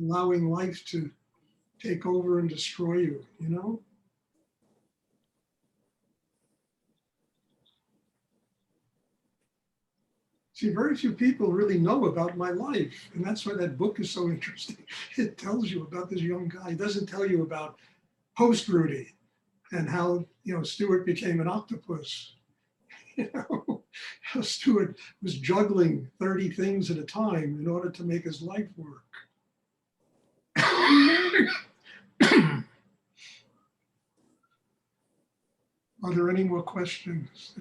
allowing life to take over and destroy you. See, very few people really know about my life. And that's why that book is so interesting. It tells you about this young guy. It doesn't tell you about post-Rudy and how, Stuart became an octopus. How Stuart was juggling 30 things at a time in order to make his life work. Are there any more questions?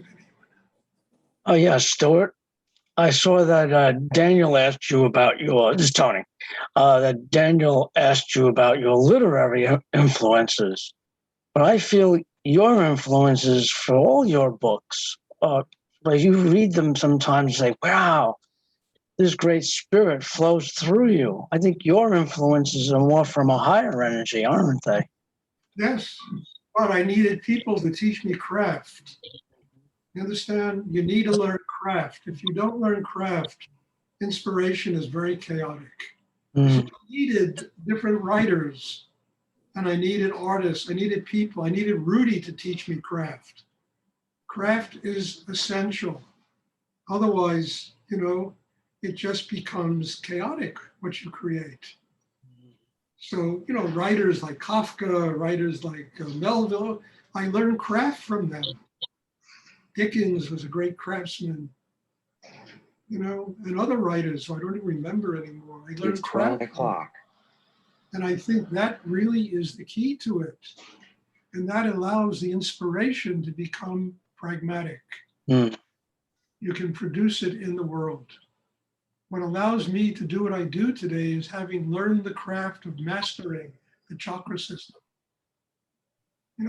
Oh, yeah, Stuart. I saw that Daniel asked you about this is Tony, that Daniel asked you about your literary influences. But I feel your influences for all your books, like you read them sometimes and say, wow, this great spirit flows through you. I think your influences are more from a higher energy, aren't they? Yes, but I needed people to teach me craft. You understand? You need to learn craft. If you don't learn craft, inspiration is very chaotic. So I needed different writers, and I needed artists. I needed people. I needed Rudy to teach me craft. Craft is essential. Otherwise, it just becomes chaotic what you create. So, writers like Kafka, writers like Melville, I learned craft from them. Dickens was a great craftsman, and other writers who I don't even remember anymore. I learned It's 12 craft. o'clock. And I think that really is the key to it. And that allows the inspiration to become pragmatic. You can produce it in the world. What allows me to do what I do today is having learned the craft of mastering the chakra system.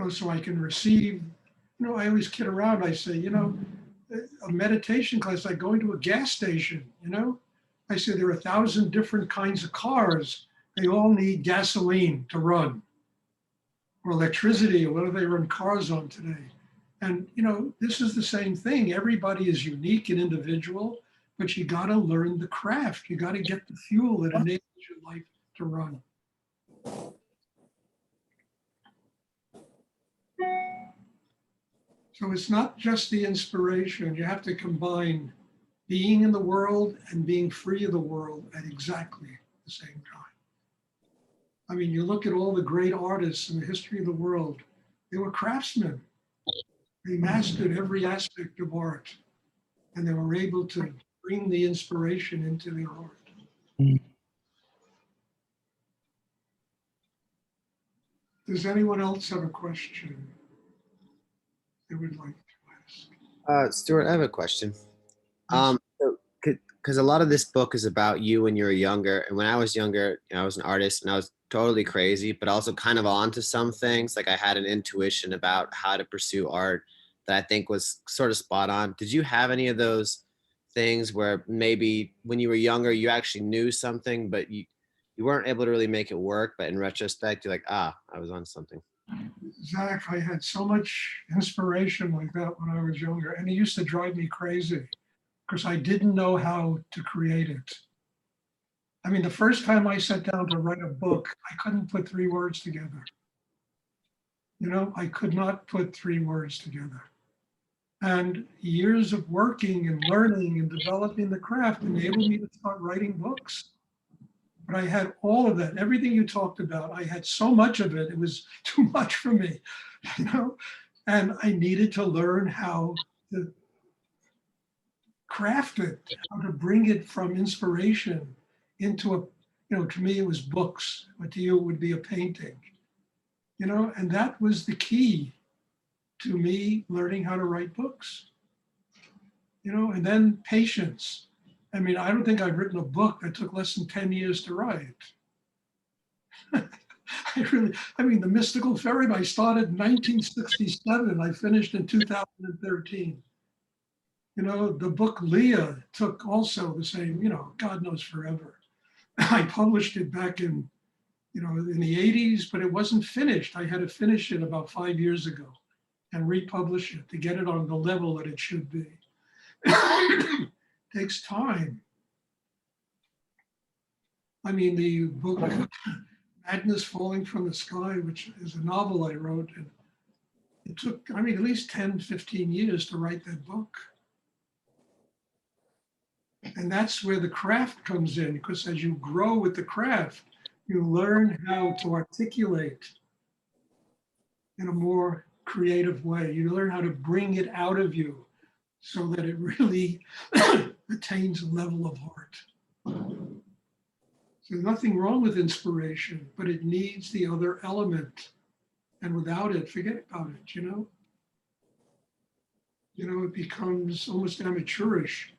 So I can receive, I always kid around. I say, a meditation class, like going to a gas station, I say there are 1,000 different kinds of cars. They all need gasoline to run, or electricity, or whatever they run cars on today. And, this is the same thing. Everybody is unique and individual, but you got to learn the craft. You got to get the fuel that enables your life to run. So it's not just the inspiration. You have to combine being in the world and being free of the world at exactly the same time. I mean, you look at all the great artists in the history of the world, they were craftsmen. They mastered every aspect of art, and they were able to bring the inspiration into their art. Does anyone else have a question they would like to ask? Stuart, I have a question. Because a lot of this book is about you when you were younger. And when I was younger, I was an artist and I was totally crazy, but also kind of onto some things. Like I had an intuition about how to pursue art that I think was sort of spot on. Did you have any of those things where maybe when you were younger, you actually knew something, but you weren't able to really make it work, but in retrospect, you're like, I was on something. Zach, I had so much inspiration like that when I was younger, and it used to drive me crazy because I didn't know how to create it. I mean, the first time I sat down to write a book, I couldn't put 3 words together. I could not put 3 words together. And years of working and learning and developing the craft enabled me to start writing books. But I had all of that, everything you talked about. I had so much of it, it was too much for me, and I needed to learn how to craft it, how to bring it from inspiration into to me it was books, but to you it would be a painting, and that was the key to me learning how to write books, and then patience. I mean, I don't think I've written a book that took less than 10 years to write. I mean, The Mystical Fairy, I started in 1967, I finished in 2013. You know, the book Leah took also the same, you know, God knows forever. I published it back in, you know, in the 80s, but it wasn't finished. I had to finish it about 5 years ago and republish it to get it on the level that it should be. Takes time. I mean, the book Madness Falling from the Sky, which is a novel I wrote, and it took, I mean, at least 10, 15 years to write that book. And that's where the craft comes in, because as you grow with the craft, you learn how to articulate in a more creative way. You learn how to bring it out of you so that it really attains a level of art. So nothing wrong with inspiration, but it needs the other element. And without it, forget about it, you know? You know, it becomes almost amateurish.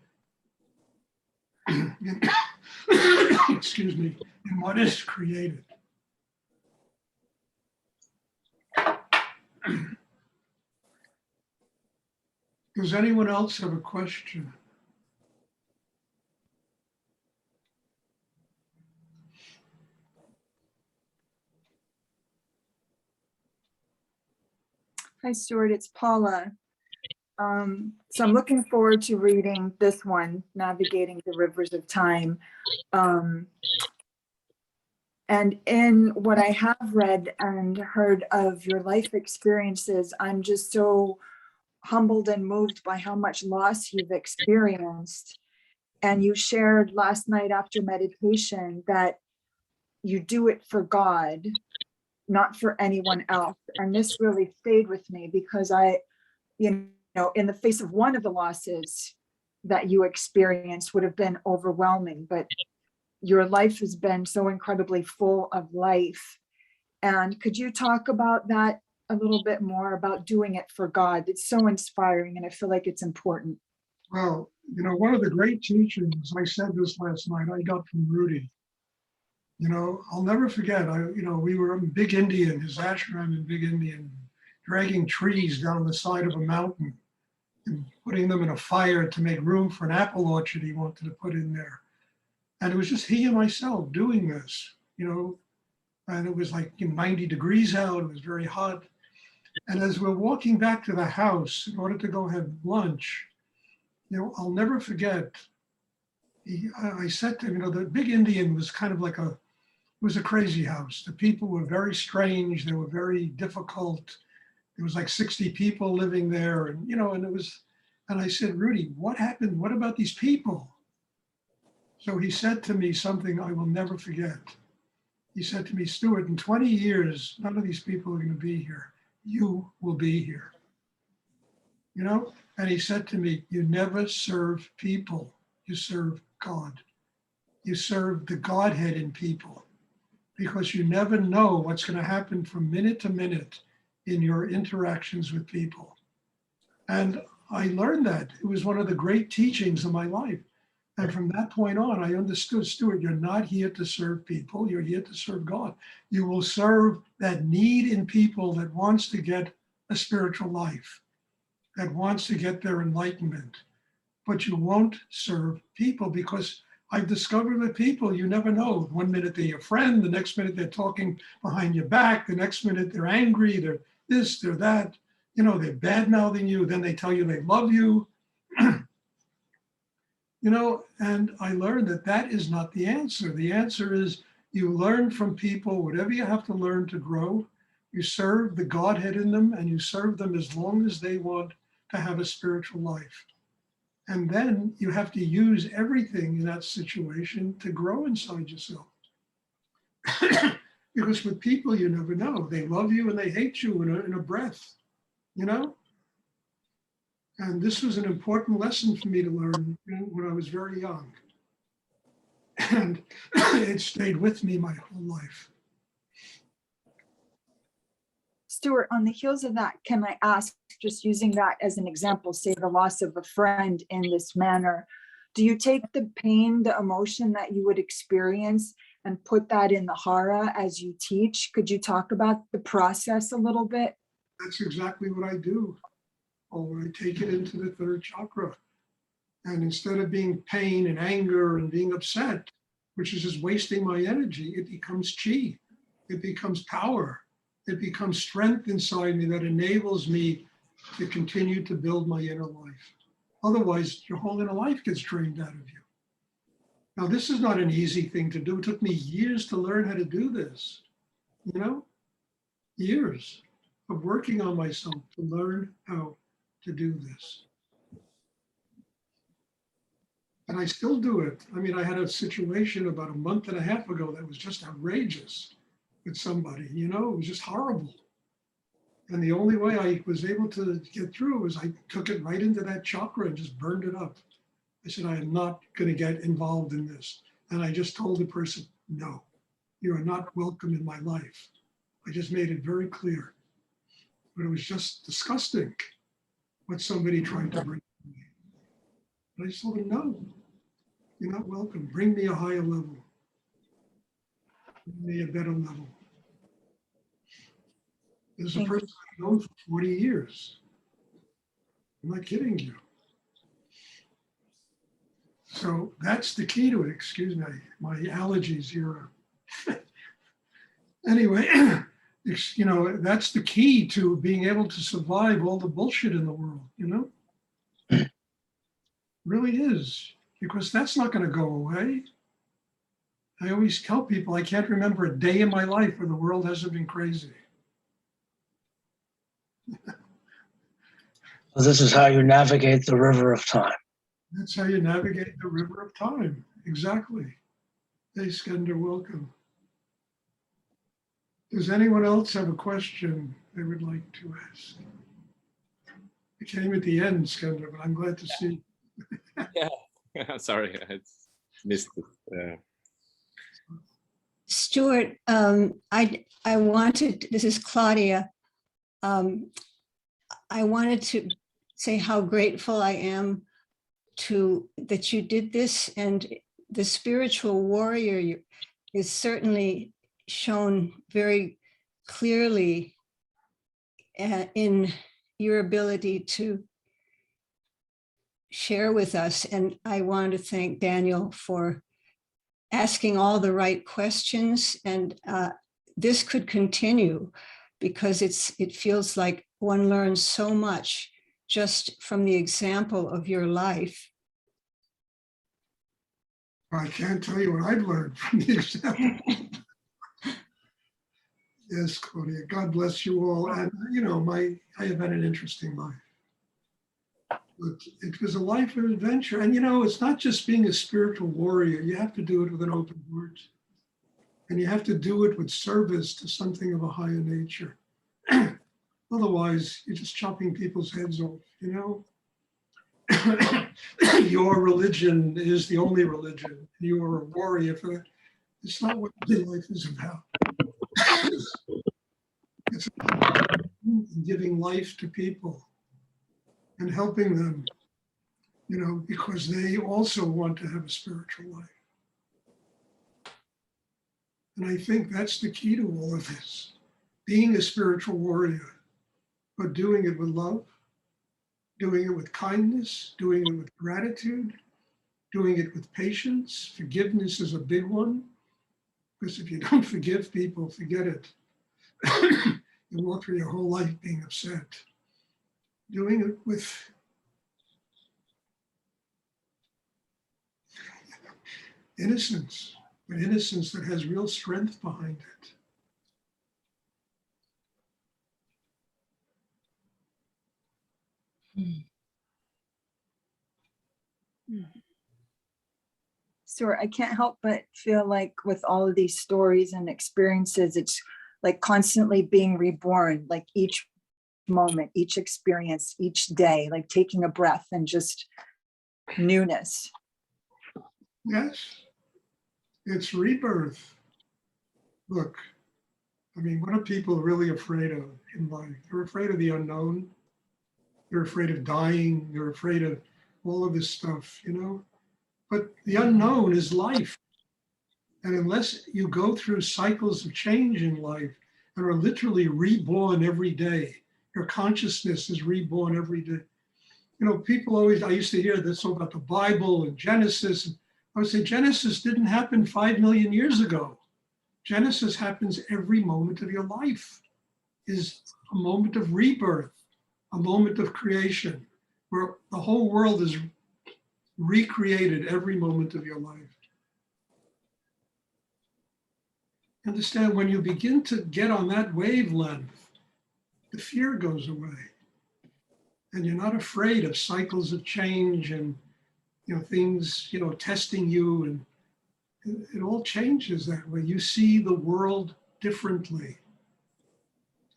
Excuse me, in what is created. Does anyone else have a question? Hi, Stuart, it's Paula. So I'm looking forward to reading this one, Navigating the Rivers of Time. And in what I have read and heard of your life experiences, I'm just so humbled and moved by how much loss you've experienced. And you shared last night after meditation that you do it for God, not for anyone else. And this really stayed with me because you know, in the face of one of the losses that you experienced would have been overwhelming, but your life has been so incredibly full of life. And could you talk about that a little bit more, about doing it for God? It's so inspiring, and I feel like it's important. Well, you know, one of the great teachings, I said this last night, I got from Rudy. You know, I'll never forget, you know, we were in Big Indian, his ashram in Big Indian, dragging trees down the side of a mountain and putting them in a fire to make room for an apple orchard he wanted to put in there. And it was just he and myself doing this, you know, and it was like 90 degrees out, it was very hot. And as we're walking back to the house in order to go have lunch, you know, I'll never forget, I said to him, you know, the Big Indian was kind of like it was a crazy house. The people were very strange, they were very difficult. There was like 60 people living there, and, you know, and I said, Rudy, what happened? What about these people? So he said to me something I will never forget. He said to me, Stuart, in 20 years, none of these people are going to be here. You will be here. You know? And he said to me, you never serve people, you serve God. You serve the Godhead in people, because you never know what's going to happen from minute to minute in your interactions with people. And I learned that. It was one of the great teachings of my life. And from that point on, I understood, Stuart, you're not here to serve people, you're here to serve God. You will serve that need in people that wants to get a spiritual life, that wants to get their enlightenment. But you won't serve people, because I've discovered that people, you never know. 1 minute they're your friend, the next minute they're talking behind your back, the next minute they're angry, they're this, they're that. You know, they're bad-mouthing you, then they tell you they love you. You know, and I learned that that is not the answer. The answer is you learn from people whatever you have to learn to grow. You serve the Godhead in them, and you serve them as long as they want to have a spiritual life. And then you have to use everything in that situation to grow inside yourself. Because with people, you never know. They love you and they hate you in a breath, you know? And this was an important lesson for me to learn when I was very young. And it stayed with me my whole life. Stuart, on the heels of that, can I ask, just using that as an example, say the loss of a friend in this manner, do you take the pain, the emotion that you would experience and put that in the hara as you teach? Could you talk about the process a little bit? That's exactly what I do. Or I take it into the third chakra. And instead of being pain and anger and being upset, which is just wasting my energy, it becomes chi. It becomes power. It becomes strength inside me that enables me to continue to build my inner life. Otherwise, your whole inner life gets drained out of you. Now, this is not an easy thing to do. It took me years to learn how to do this, you know, years of working on myself to learn how to do this. And I still do it. I mean, I had a situation about a month and a half ago that was just outrageous with somebody, you know, it was just horrible. And the only way I was able to get through was I took it right into that chakra and just burned it up. I said, I am not going to get involved in this. And I just told the person, no, you are not welcome in my life. I just made it very clear. But it was just disgusting what somebody tried to bring to me. And I just told them, no, you're not welcome. Bring me a higher level. Bring me a better level. There's a person I've known for 40 years. I'm not kidding you. So that's the key to it. Excuse me, my allergies here. Anyway, you know, that's the key to being able to survive all the bullshit in the world, you know? Really is, because that's not going to go away. I always tell people I can't remember a day in my life where the world hasn't been crazy. So this is how you navigate the river of time. That's how you navigate the river of time. Exactly. Hey, Skender, welcome. Does anyone else have a question they would like to ask? I came at the end, Skender, but I'm glad to see. Yeah, sorry, I missed it. Stuart, I wanted, this is Claudia. I wanted to say how grateful I am that you did this, and the spiritual warrior is certainly shown very clearly in your ability to share with us. And I want to thank Daniel for asking all the right questions. And this could continue because it feels like one learns so much just from the example of your life. I can't tell you what I've learned from the example. Yes, Claudia, God bless you all. And you know, I have had an interesting life. But it was a life of adventure. And you know, it's not just being a spiritual warrior. You have to do it with an open heart. And you have to do it with service to something of a higher nature. Otherwise, you're just chopping people's heads off, you know? Your religion is the only religion. You are a warrior for that. It's not what life is about. It's about giving life to people and helping them, you know, because they also want to have a spiritual life. And I think that's the key to all of this, being a spiritual warrior, but doing it with love, doing it with kindness, doing it with gratitude, doing it with patience. Forgiveness is a big one, because if you don't forgive people, forget it. You walk through your whole life being upset. Doing it with innocence, but innocence that has real strength behind it. Stuart, I can't help but feel like with all of these stories and experiences, it's like constantly being reborn, like each moment, each experience, each day, like taking a breath and just newness. Yes, it's rebirth. Look, I mean, what are people really afraid of in life? They're afraid of the unknown. They're afraid of dying. They're afraid of all of this stuff, you know? But the unknown is life. And unless you go through cycles of change in life and are literally reborn every day, your consciousness is reborn every day, you know, people always, I used to hear this about the Bible and Genesis. I would say Genesis didn't happen 5 million years ago. Genesis happens every moment of your life, is a moment of rebirth, a moment of creation, where the whole world is recreated every moment of your life. Understand, when you begin to get on that wavelength, the fear goes away. And you're not afraid of cycles of change and, you know, things, you know, testing you, and it all changes that way. You see the world differently.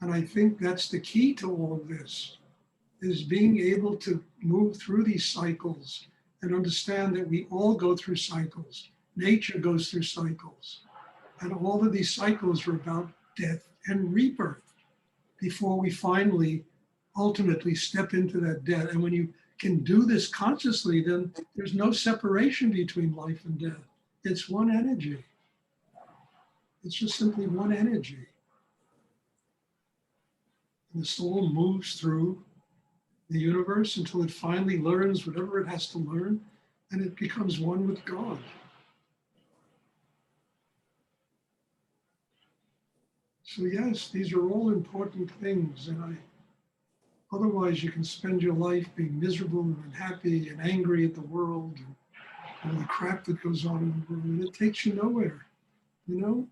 And I think that's the key to all of this, is being able to move through these cycles and understand that we all go through cycles. Nature goes through cycles. And all of these cycles are about death and rebirth before we finally, ultimately step into that death. And when you can do this consciously, then there's no separation between life and death. It's one energy. It's just simply one energy. And the soul moves through the universe until it finally learns whatever it has to learn, and it becomes one with God. So yes, these are all important things, and otherwise you can spend your life being miserable and unhappy and angry at the world and all the crap that goes on in the world, and it takes you nowhere, you know?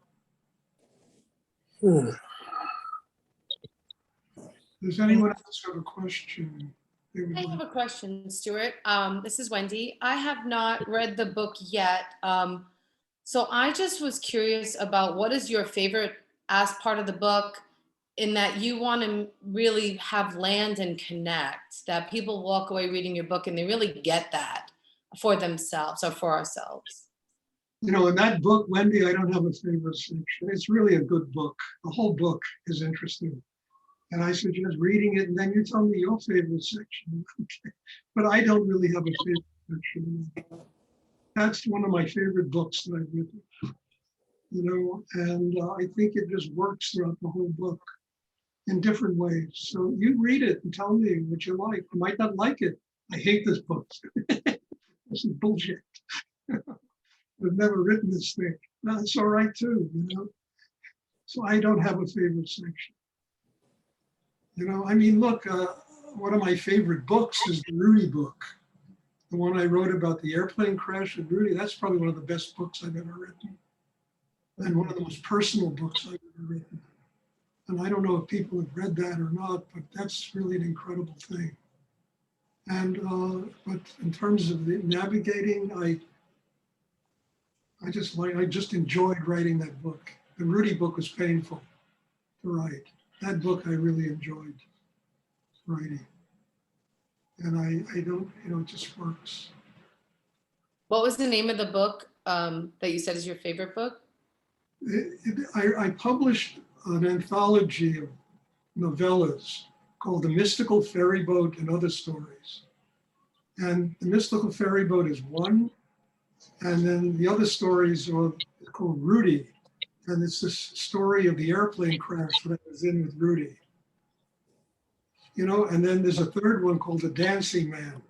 Does anyone else have a question? I have a question, Stuart. This is Wendy. I have not read the book yet. So I just was curious about what is your favorite as part of the book, in that you want to really have land and connect, that people walk away reading your book and they really get that for themselves or for ourselves. You know, in that book, Wendy, I don't have a favorite section. It's really a good book. The whole book is interesting. And I suggest reading it, and then you tell me your favorite section. Okay. But I don't really have a favorite section. That's one of my favorite books that I've written, you know, and I think it just works throughout the whole book in different ways. So you read it and tell me what you like. You might not like it. I hate this book. This is bullshit. I've never written this thing. No, it's all right too, you know. So I don't have a favorite section. You know, I mean, look, one of my favorite books is the Rudy book. The one I wrote about the airplane crash with Rudy. That's probably one of the best books I've ever written. And one of the most personal books I've ever written. And I don't know if people have read that or not, but that's really an incredible thing. And, but in terms of the navigating, I just enjoyed writing that book. The Rudy book was painful to write. That book I really enjoyed writing. And I don't, you know, it just works. What was the name of the book that you said is your favorite book? I published an anthology of novellas called The Mystical Ferry Boat and Other Stories. And The Mystical Ferry Boat is one. And then the other stories are called Rudy. And it's this story of the airplane crash that I was in with Rudy. You know, and then there's a third one called The Dancing Man,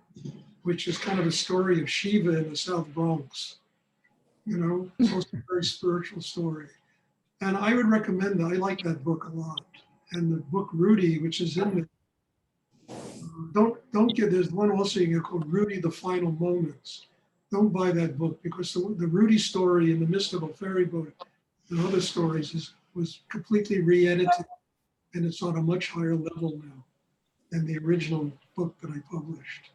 which is kind of a story of Shiva in the South Bronx. You know, it's also a very spiritual story. And I would recommend that. I like that book a lot. And the book Rudy, which is in the, don't get, there's one also you can called Rudy, The Final Moments. Don't buy that book, because the Rudy story in The Mystical Ferry Boat and other stories was completely re-edited, and it's on a much higher level now than the original book that I published.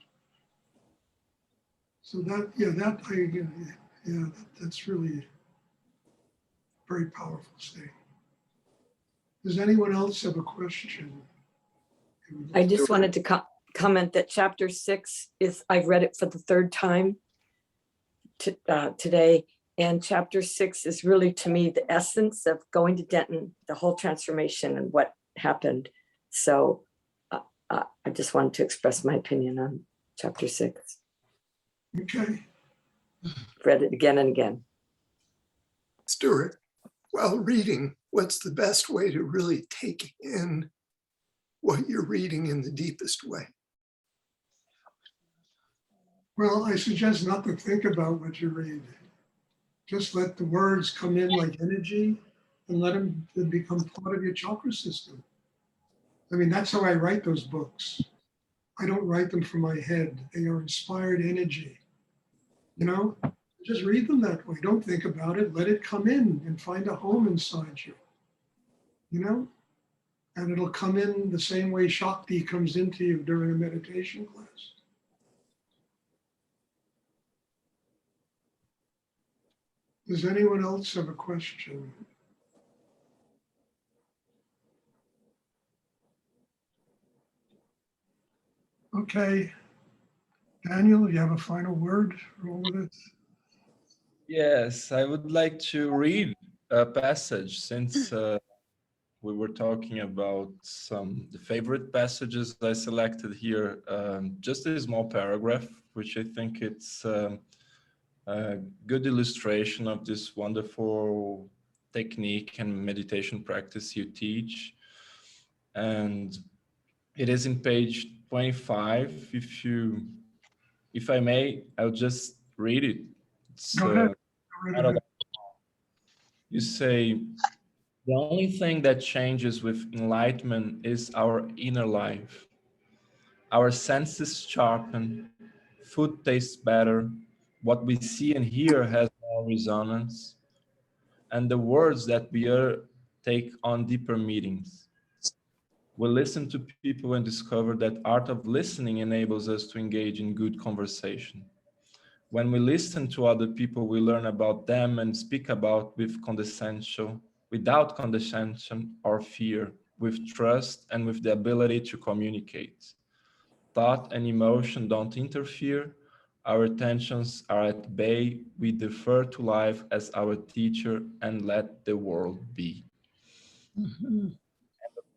So that, yeah, that's really a very powerful thing. Does anyone else have a question? I just wanted to comment that chapter 6 is, I've read it for the third time today. And chapter 6 is really, to me, the essence of going to Denton, the whole transformation and what happened. So I just wanted to express my opinion on chapter 6. Okay. Read it again and again. Stuart, while reading, what's the best way to really take in what you're reading in the deepest way? Well, I suggest not to think about what you read. Just let the words come in like energy and let them become part of your chakra system. I mean, that's how I write those books. I don't write them from my head. They are inspired energy. You know, just read them that way. Don't think about it. Let it come in and find a home inside you. You know, and it'll come in the same way Shakti comes into you during a meditation class. Does anyone else have a question? Okay. Daniel, you have a final word for all of this? Yes, I would like to read a passage since we were talking about the favorite passages I selected here. Just a small paragraph, which I think it's a good illustration of this wonderful technique and meditation practice you teach. And it is in page 25. If I may, I'll just read it. It's, Go ahead. not a lot. You say, the only thing that changes with enlightenment is our inner life. Our senses sharpen, food tastes better, what we see and hear has more resonance, and the words that we utter take on deeper meanings. We listen to people and discover that art of listening enables us to engage in good conversation. When we listen to other people, we learn about them and speak about without condescension or fear, with trust and with the ability to communicate. Thought and emotion don't interfere. Our attentions are at bay. We defer to life as our teacher and let the world be.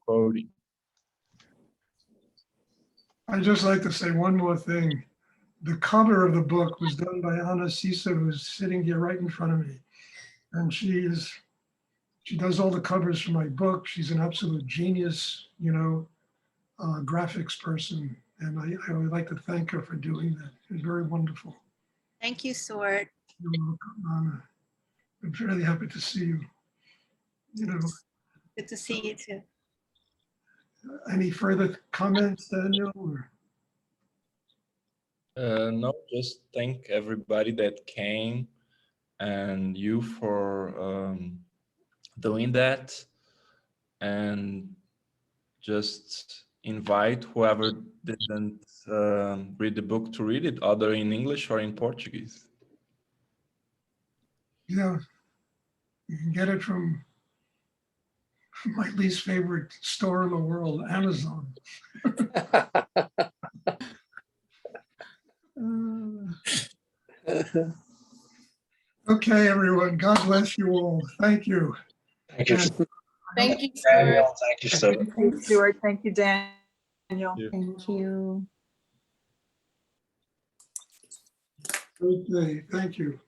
Quoting. I'd just like to say one more thing. The cover of the book was done by Anna Sisa, who's sitting here right in front of me. And she does all the covers for my book. She's an absolute genius, you know, graphics person. And I would like to thank her for doing that. It was very wonderful. Thank you, Stuart. You're welcome, Anna. I'm really happy to see you. You know, Good to see you too. any further comments, Daniel? Or? No, just thank everybody that came and you for doing that, and just invite whoever didn't read the book to read it, either in English or in Portuguese. Yeah, you can get it from my least favorite store in the world, Amazon. Okay, everyone. God bless you all. Thank you. Thank you. Thank you, Stuart. Daniel, thank you, Stuart. Thank you, Stuart. Thank you, Daniel. Thank you. Okay, thank you.